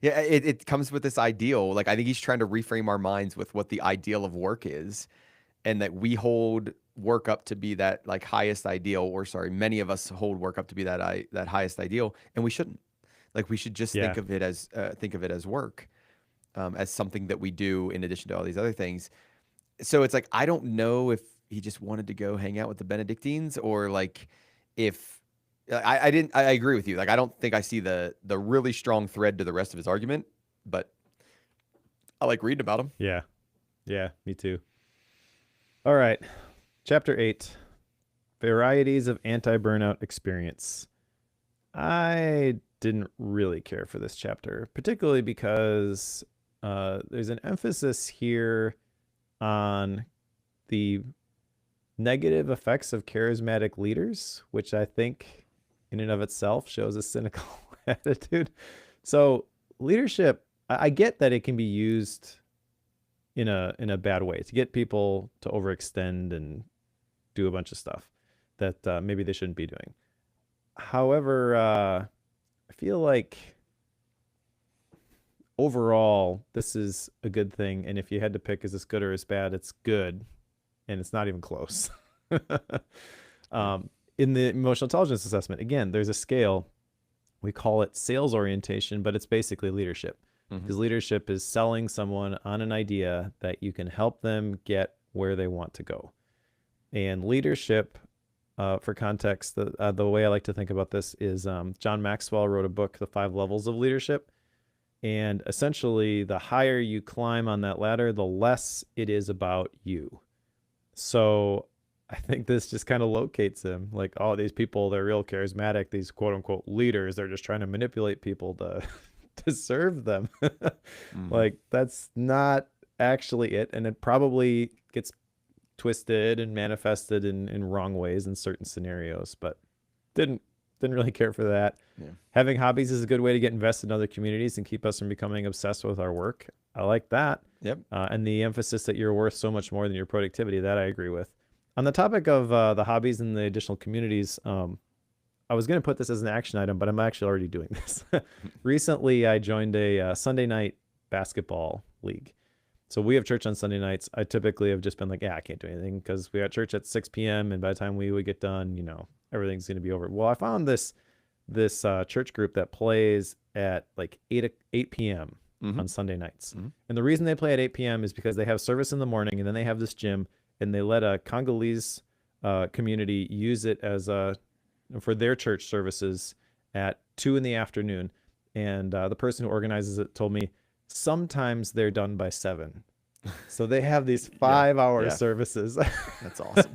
Yeah. It comes with this ideal. Like, I think he's trying to reframe our minds with what the ideal of work is, and that we hold work up to be that like highest ideal, or sorry, many of us hold work up to be that highest ideal, and we shouldn't. Like, we should just Yeah. think of it as work, as something that we do in addition to all these other things. So it's like, I don't know if he just wanted to go hang out with the Benedictines, or like, if I agree with you. Like, I don't think I see the really strong thread to the rest of his argument, but I like reading about him. Yeah. Yeah. Me too. All right. Chapter 8, Varieties of Anti-Burnout Experience. I didn't really care for this chapter, particularly because there's an emphasis here on the negative effects of charismatic leaders, which I think in and of itself shows a cynical attitude. So leadership, I get that it can be used in a bad way to get people to overextend and do a bunch of stuff that maybe they shouldn't be doing. However, I feel like overall this is a good thing, and if you had to pick, is this good or is bad, it's good, and it's not even close. In the emotional intelligence assessment, again, there's a scale. We call it sales orientation, but it's basically leadership. Because leadership is selling someone on an idea that you can help them get where they want to go. And leadership, for context, the way I like to think about this is John Maxwell wrote a book, The 5 Levels of Leadership. And essentially, the higher you climb on that ladder, the less it is about you. So I think this just kind of locates him. Like, oh, these people, they're real charismatic. These quote unquote leaders, they're just trying to manipulate people to serve them. Like, that's not actually it. And it probably gets twisted and manifested in wrong ways in certain scenarios, but didn't really care for that. Yeah. Having hobbies is a good way to get invested in other communities and keep us from becoming obsessed with our work. I like that. Yep. And the emphasis that you're worth so much more than your productivity, that I agree with. On the topic of the hobbies and the additional communities, I was going to put this as an action item, but I'm actually already doing this. Recently, I joined a Sunday night basketball league. So we have church on Sunday nights. I typically have just been like, yeah, I can't do anything because we got church at 6 p.m. And by the time we would get done, everything's going to be over. Well, I found this church group that plays at like 8 p.m. on Sunday nights. And the reason they play at 8 p.m. is because they have service in the morning, and then they have this gym, and they let a Congolese community use it as for their church services at 2 in the afternoon. And the person who organizes it told me sometimes they're done by 7. So they have these 5-hour services. That's awesome.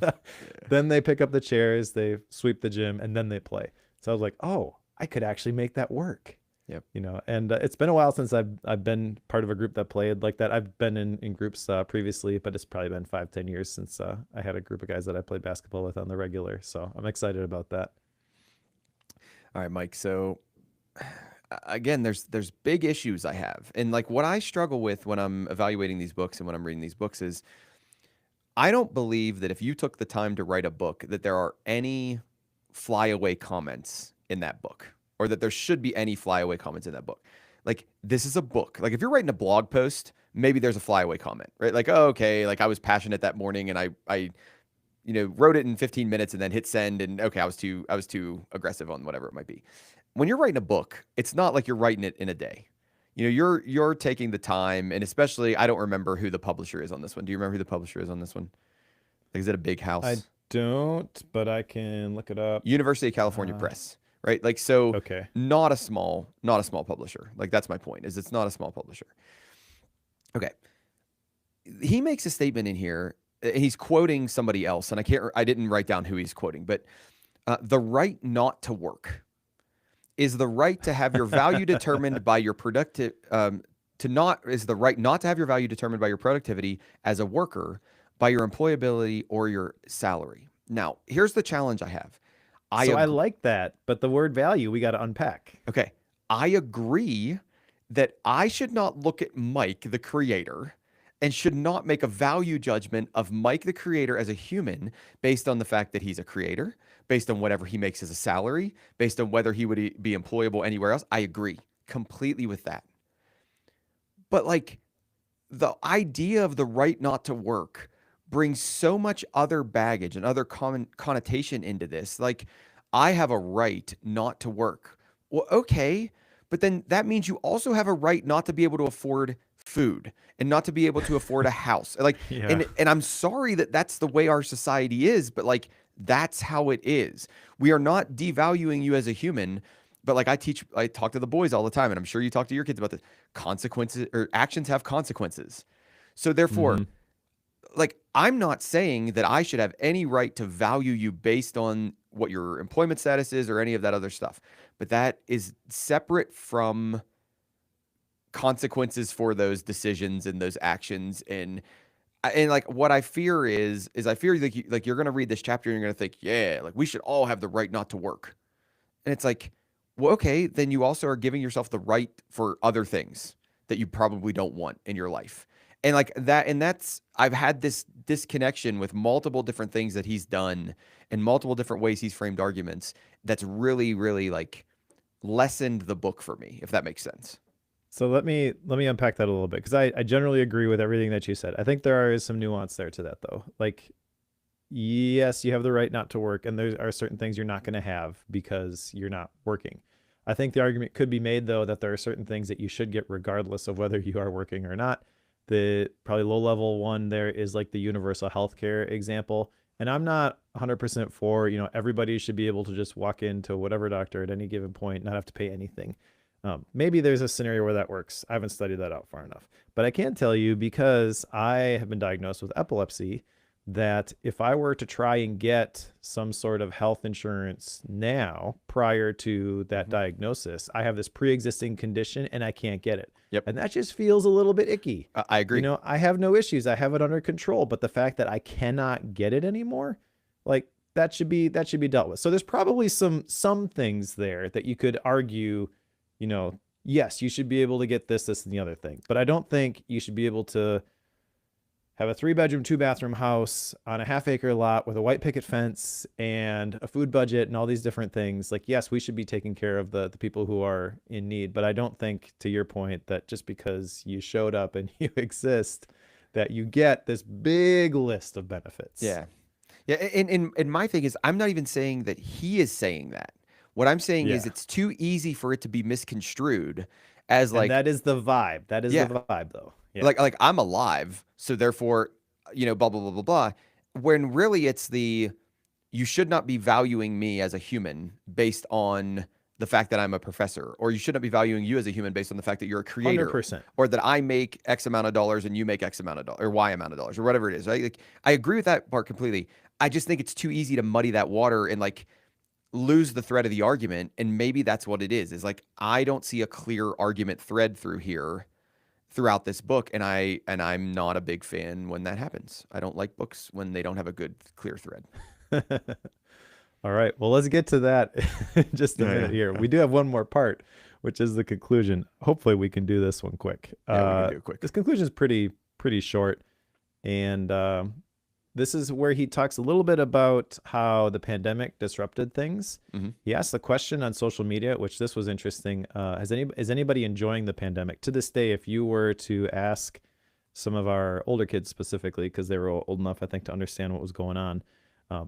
Then they pick up the chairs, they sweep the gym, and then they play. So I was like, oh, I could actually make that work. Yep. And it's been a while since I've been part of a group that played like that. I've been in groups previously, but it's probably been 5-10 years since I had a group of guys that I played basketball with on the regular. So I'm excited about that. All right, Mike. So again, there's big issues I have. And like what I struggle with when I'm evaluating these books and when I'm reading these books is I don't believe that if you took the time to write a book that there are any flyaway comments in that book, or that there should be any flyaway comments in that book. Like, this is a book. Like, if you're writing a blog post, maybe there's a flyaway comment, right? Like, oh, okay, like I was passionate that morning and I wrote it in 15 minutes and then hit send, and okay, I was too aggressive on whatever it might be. When you're writing a book, it's not like you're writing it in a day. You're taking the time, and especially, I don't remember who the publisher is on this one. Do you remember who the publisher is on this one? Like, is it a big house? I don't, but I can look it up. University of California Press, right? Like, so okay. not a small publisher. Like, that's my point, is it's not a small publisher. Okay. He makes a statement in here. He's quoting somebody else, and I didn't write down who he's quoting, but the right not to work is the right to have your value determined by your productive is the right not to have your value determined by your productivity as a worker, by your employability or your salary. Now, here's the challenge I have. I like that, but the word value we got to unpack. Okay. I agree that I should not look at Mike, the creator, and should not make a value judgment of Mike, the creator, as a human based on the fact that he's a creator, based on whatever he makes as a salary, based on whether he would be employable anywhere else. I agree completely with that. But like, the idea of the right not to work brings so much other baggage and other common connotation into this. Like, I have a right not to work. Well, okay, but then that means you also have a right not to be able to afford food and not to be able to afford a house. Like, yeah. and I'm sorry that that's the way our society is, but like, that's how it is. We are not devaluing you as a human, but like I talk to the boys all the time, and I'm sure you talk to your kids about this. Consequences, or actions have consequences. So therefore, like, I'm not saying that I should have any right to value you based on what your employment status is or any of that other stuff. But that is separate from consequences for those decisions and those actions. And like, what I fear is I fear like you're going to read this chapter and you're going to think, yeah, like we should all have the right not to work. And it's like, well, okay, then you also are giving yourself the right for other things that you probably don't want in your life. And like that, and I've had this disconnection with multiple different things that he's done and multiple different ways he's framed arguments that's really, really like lessened the book for me, if that makes sense. So let me unpack that a little bit, because I generally agree with everything that you said. I think there is some nuance there to that, though. Like, yes, you have the right not to work, and there are certain things you're not going to have because you're not working. I think the argument could be made, though, that there are certain things that you should get regardless of whether you are working or not. The probably low-level one there is like the universal healthcare example. And I'm not 100% for, everybody should be able to just walk into whatever doctor at any given point, not have to pay anything. Maybe there's a scenario where that works. I haven't studied that out far enough. But I can tell you, because I have been diagnosed with epilepsy, that if I were to try and get some sort of health insurance now prior to that diagnosis, I have this pre-existing condition and I can't get it. Yep. And that just feels a little bit icky. I agree. I have no issues. I have it under control, but the fact that I cannot get it anymore, like that should be dealt with. So there's probably some things there that you could argue, yes, you should be able to get this, and the other thing. But I don't think you should be able to have a 3-bedroom, 2-bathroom house on a half-acre lot with a white picket fence and a food budget and all these different things. Like, yes, we should be taking care of the people who are in need. But I don't think, to your point, that just because you showed up and you exist, that you get this big list of benefits. Yeah. Yeah. And my thing is, I'm not even saying that he is saying that. What I'm saying is it's too easy for it to be misconstrued as like, and that is the vibe. That is the vibe, though. Yeah. Like I'm alive, so therefore, blah, blah, blah, blah, blah. When really it's you should not be valuing me as a human based on the fact that I'm a professor, or you should not be valuing you as a human based on the fact that you're a creator, 100%. Or that I make X amount of dollars and you make X amount of dollars, or Y amount of dollars, or whatever it is. Right? Like, I agree with that part completely. I just think it's too easy to muddy that water and like lose the thread of the argument. And maybe that's what it is like, I don't see a clear argument thread throughout this book. And I'm not a big fan when that happens. I don't like books when they don't have a good, clear thread. All right. Well, let's get to that in just a minute here. We do have one more part, which is the conclusion. Hopefully we can do this one quick. We can do it quick. This conclusion is pretty short. And this is where he talks a little bit about how the pandemic disrupted things. He asked the question on social media, which this was interesting. Is anybody enjoying the pandemic? To this day, if you were to ask some of our older kids specifically, because they were old enough, I think, to understand what was going on,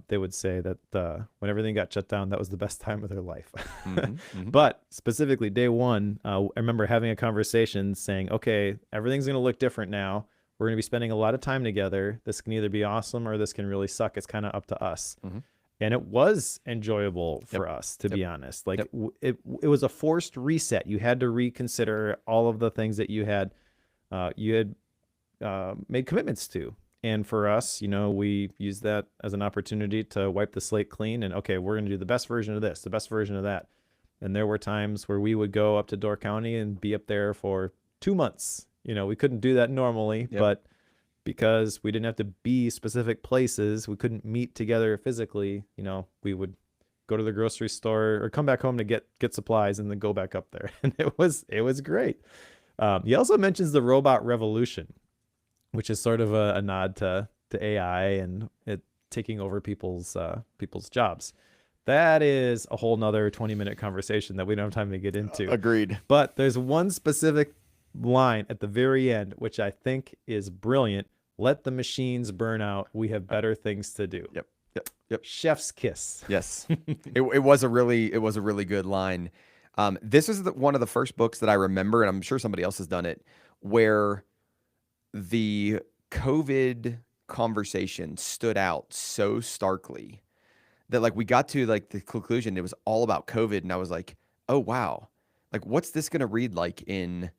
they would say that when everything got shut down, that was the best time of their life. But specifically day one, I remember having a conversation saying, okay, everything's going to look different now. We're going to be spending a lot of time together. This can either be awesome or this can really suck. It's kind of up to us. And it was enjoyable for us, to be honest. Like it was a forced reset. You had to reconsider all of the things that you had made commitments to. And for us, we used that as an opportunity to wipe the slate clean and, okay, we're going to do the best version of this, the best version of that. And there were times where we would go up to Door County and be up there for 2 months. We couldn't do that normally, but because we didn't have to be specific places, we couldn't meet together physically, we would go to the grocery store or come back home to get supplies and then go back up there. And it was great. He also mentions the robot revolution, which is sort of a nod to AI and it taking over people's jobs. That is a whole nother 20-minute conversation that we don't have time to get into. Agreed. But there's one specific line at the very end, which I think is brilliant. Let the machines burn out. We have better things to do. Yep. Chef's kiss. Yes. it was a really good line. This is one of the first books that I remember, and I'm sure somebody else has done it, where the COVID conversation stood out so starkly that like we got to like the conclusion, it was all about COVID. And I was like, oh, wow. Like, what's this going to read like in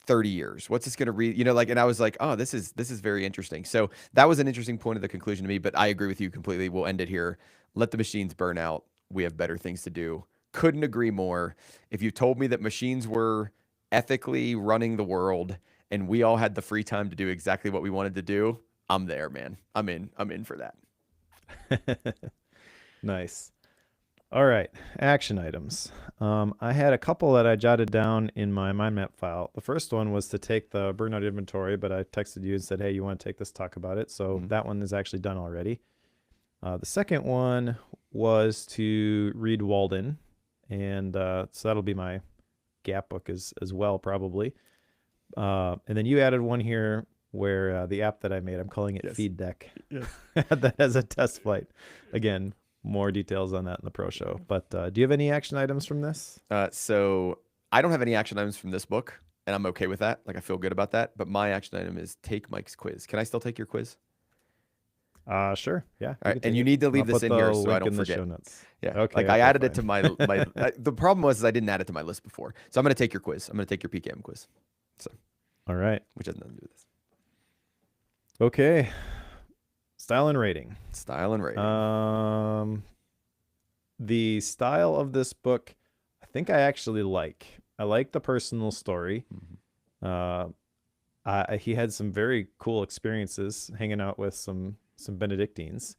30 years? What's this going to read? And I was like, oh, this is very interesting. So that was an interesting point of the conclusion to me, but I agree with you completely. We'll end it here. Let the machines burn out. We have better things to do. Couldn't agree more. If you told me that machines were ethically running the world and we all had the free time to do exactly what we wanted to do, I'm there, man. I'm in for that. Nice. All right. Action items. I had a couple that I jotted down in my mind map file. The first one was to take the burnout inventory, but I texted you and said, hey, you want to take this, talk about it. So that one is actually done already. The second one was to read Walden. And so that'll be my gap book as well, probably. And then you added one here where the app that I made, I'm calling it Feed Deck. Yes. That has a test flight. Again, more details on that in the pro show. But do you have any action items from this? So I don't have any action items from this book, and I'm okay with that. Like, I feel good about that. But my action item is take Mike's quiz. Can I still take your quiz? Sure. Yeah. All right. And you need to leave this in here so I don't forget. Show notes. Yeah. Okay. Like I added it to my the problem was I didn't add it to my list before. So I'm going to take your quiz. I'm going to take your PKM quiz. So. All right. Which has nothing to do with this. Okay. Style and rating. Style and rating. The style of this book, I think I actually like. I like the personal story. He had some very cool experiences hanging out with some Benedictines.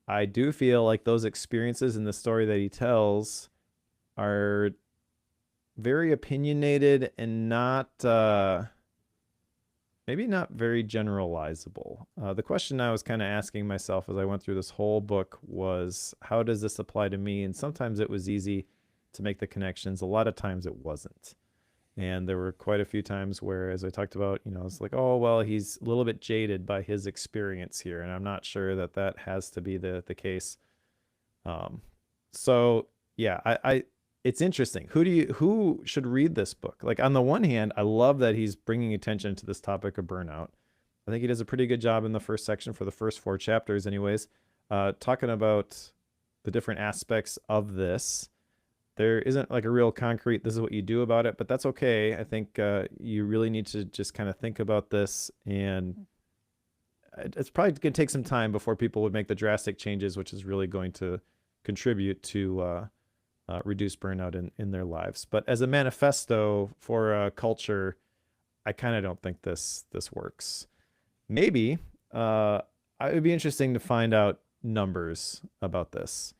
I do feel like those experiences in the story that he tells are very opinionated and not maybe not very generalizable. The question I was kind of asking myself as I went through this whole book was, how does this apply to me? And sometimes it was easy to make the connections. A lot of times it wasn't. And there were quite a few times where, as I talked about, it's like, oh, well, he's a little bit jaded by his experience here. And I'm not sure that that has to be the case. So yeah, it's interesting. Who should read this book? Like, on the one hand, I love that he's bringing attention to this topic of burnout. I think he does a pretty good job in the first section for the first 4 chapters anyways, talking about the different aspects of this. There isn't like a real concrete, this is what you do about it, but that's okay. I think you really need to just kind of think about this, and it's probably going to take some time before people would make the drastic changes, which is really going to contribute to reduce burnout in their lives. But as a manifesto for a culture, I kind of don't think this works. Maybe it would be interesting to find out numbers about this.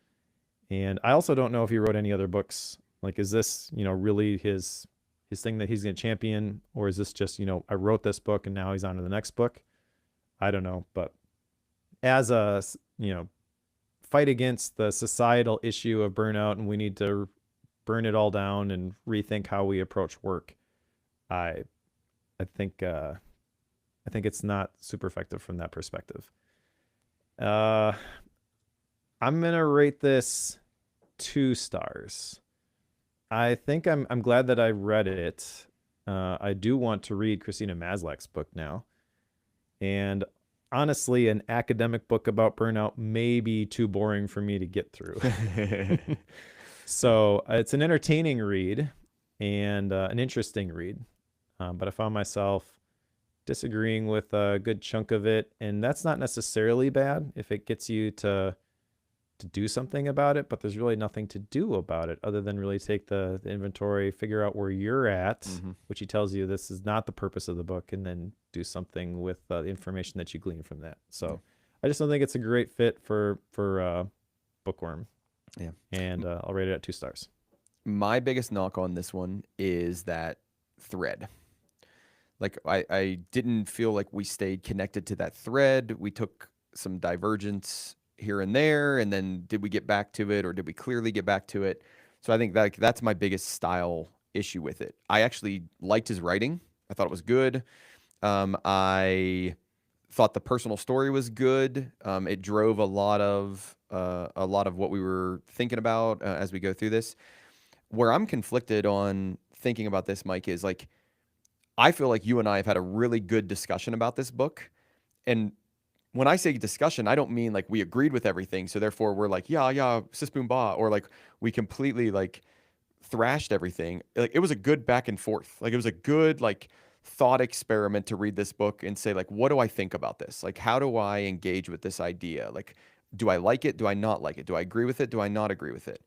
And I also don't know if he wrote any other books. Like, is this, really his thing that he's going to champion, or is this just, I wrote this book and now he's on to the next book? I don't know. But as a, fight against the societal issue of burnout, and we need to burn it all down and rethink how we approach work, I think it's not super effective from that perspective. I'm gonna rate this 2 stars. I think I'm glad that I read it. I do want to read Christina Maslec's book now, and honestly, an academic book about burnout may be too boring for me to get through. So it's an entertaining read and an interesting read, but I found myself disagreeing with a good chunk of it, and that's not necessarily bad if it gets you to do something about it, but there's really nothing to do about it other than really take the inventory, figure out where you're at, which he tells you this is not the purpose of the book, and then do something with the information that you glean from that. So I just don't think it's a great fit for Bookworm. Yeah. And I'll rate it at 2 stars. My biggest knock on this one is that thread. Like, I didn't feel like we stayed connected to that thread. We took some divergence here and there, and then did we get back to it, or did we clearly get back to it? So I think that's my biggest style issue with it. I actually liked his writing. I thought it was good. I thought the personal story was good. It drove a lot of what we were thinking about as we go through this. Where I'm conflicted on thinking about this, Mike, is like, I feel like you and I have had a really good discussion about this book. And when I say discussion, I don't mean like we agreed with everything, so therefore we're like, yeah, sis boom ba, or like we completely like thrashed everything. Like, it was a good back and forth. Like, it was a good like thought experiment to read this book and say, like, what do I think about this? Like, how do I engage with this idea? Like, do I like it? Do I not like it? Do I agree with it? Do I not agree with it?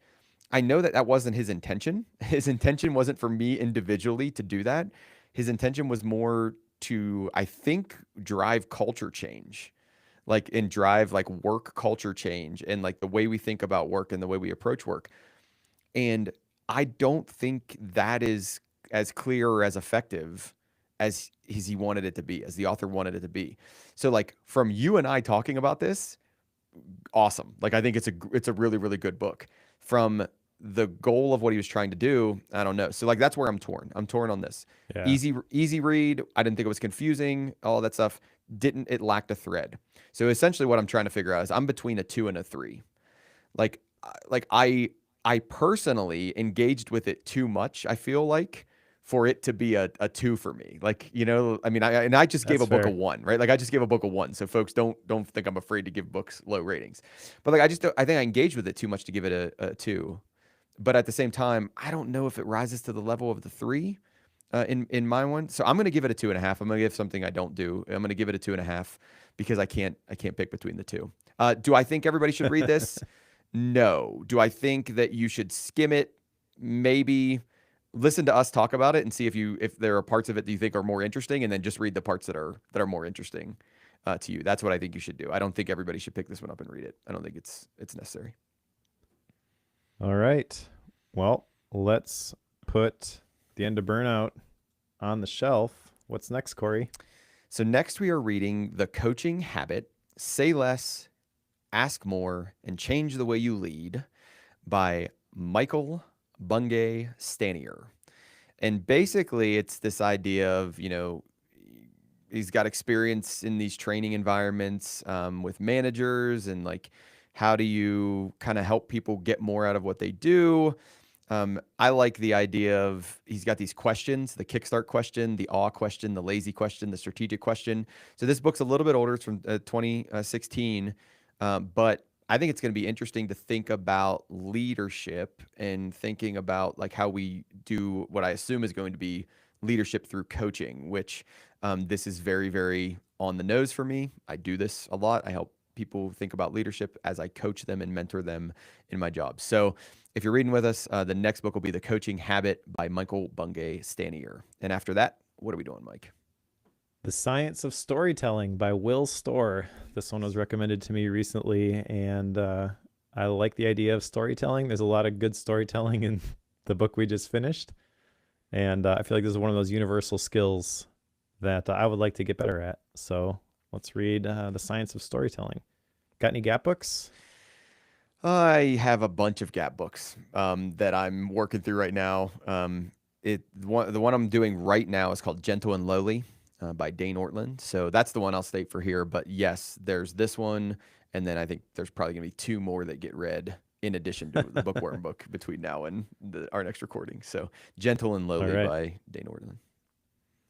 I know that wasn't his intention. His intention wasn't for me individually to do that. His intention was more to, I think, drive culture change, like, and drive like work culture change, and like the way we think about work and the way we approach work. And I don't think that is as clear or as effective as he wanted it to be, as the author wanted it to be. So like, from you and I talking about this, awesome. Like, I think it's a really, really good book. From the goal of what he was trying to do, I don't know. So like, that's where I'm torn. I'm torn on this. Yeah. Easy read. I didn't think it was confusing. All that stuff. It lacked a thread. So essentially what I'm trying to figure out is I'm between a 2 and a 3. Like I personally engaged with it too much, I feel like, for it to be a 2 for me. Like, I mean, I just gave a book a 1, right? Like, I just gave a book a 1. So folks, don't think I'm afraid to give books low ratings. But like, I think I engaged with it too much to give it a 2. But at the same time, I don't know if it rises to the level of the 3 in my one. So I'm going to give it a 2.5. I'm going to give something I don't do. I'm going to give it a 2.5 because I can't pick between the 2. Do I think everybody should read this? No. Do I think that you should skim it? Maybe. Listen to us talk about it and see if there are parts of it that you think are more interesting, and then just read the parts that are more interesting to you. That's what I think you should do. I don't think everybody should pick this one up and read it. I don't think it's necessary. All right. Well, let's put The End of Burnout on the shelf. What's next, Cory? So next we are reading The Coaching Habit, Say Less, Ask More, and Change the Way You Lead by Michael Bungay Stanier. And basically it's this idea of, he's got experience in these training environments with managers, and like, how do you kind of help people get more out of what they do? I like the idea of, he's got these questions: the kickstart question, the awe question, the lazy question, the strategic question. So this book's a little bit older. It's from 2016. But I think it's going to be interesting to think about leadership and thinking about like how we do what I assume is going to be leadership through coaching, which this is very, very on the nose for me. I do this a lot. I help people think about leadership as I coach them and mentor them in my job. So if you're reading with us, the next book will be The Coaching Habit by Michael Bungay Stanier. And after that, what are we doing, Mike? The Science of Storytelling by Will Storr. This one was recommended to me recently, and I like the idea of storytelling. There's a lot of good storytelling in the book we just finished, and I feel like this is one of those universal skills that I would like to get better at. So let's read The Science of Storytelling. Got any Gap books? I have a bunch of Gap books that I'm working through right now. The one I'm doing right now is called Gentle and Lowly by Dane Ortland. So that's the one I'll state for here. But yes, there's this one. And then I think there's probably going to be 2 more that get read in addition to the Bookworm book between now and our next recording. So Gentle and Lowly by Dane Ortland.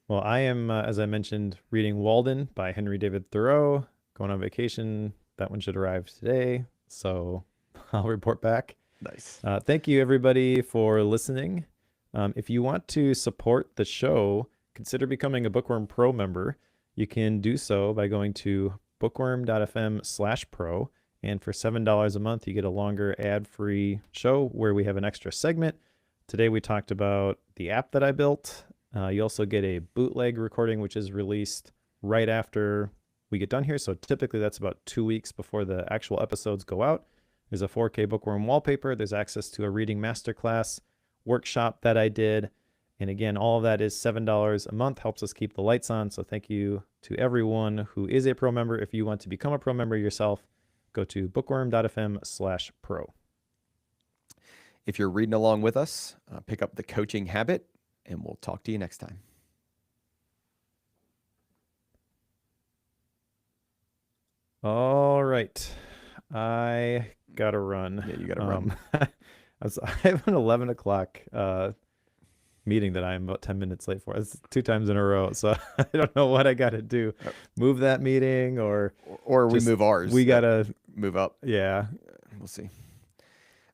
Well, I am, as I mentioned, reading Walden by Henry David Thoreau. Going on vacation. That one should arrive today. So I'll report back. Nice. Thank you, everybody, for listening. If you want to support the show, consider becoming a Bookworm Pro member. You can do so by going to bookworm.fm/pro. And for $7 a month, you get a longer ad-free show where we have an extra segment. Today, we talked about the app that I built. You also get a bootleg recording, which is released right after we get done here. So typically, that's about 2 weeks before the actual episodes go out. There's a 4K Bookworm wallpaper. There's access to a reading masterclass workshop that I did. And again, all of that is $7 a month, helps us keep the lights on. So thank you to everyone who is a pro member. If you want to become a pro member yourself, go to bookworm.fm/pro. If you're reading along with us, pick up The Coaching Habit, and we'll talk to you next time. All right. I got to run. Yeah, you got to run. I have an 11 o'clock meeting that I'm about 10 minutes late for. It's 2 times in a row. So I don't know what I got to do. Move that meeting or we move ours. We got to move up. Yeah. We'll see.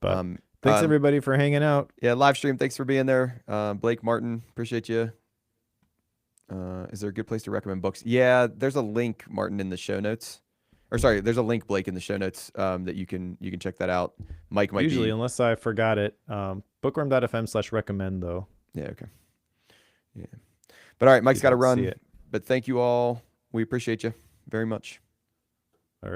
But thanks everybody for hanging out. Yeah. Live stream. Thanks for being there. Blake Martin, appreciate you. Is there a good place to recommend books? Yeah, there's a link, Martin, in the show notes. Or sorry, there's a link, Blake, in the show notes that you can check that out. Mike might usually, unless I forgot it, bookworm.fm/recommend though. Yeah, okay. Yeah. But all right, Mike's got to run. But thank you all. We appreciate you very much.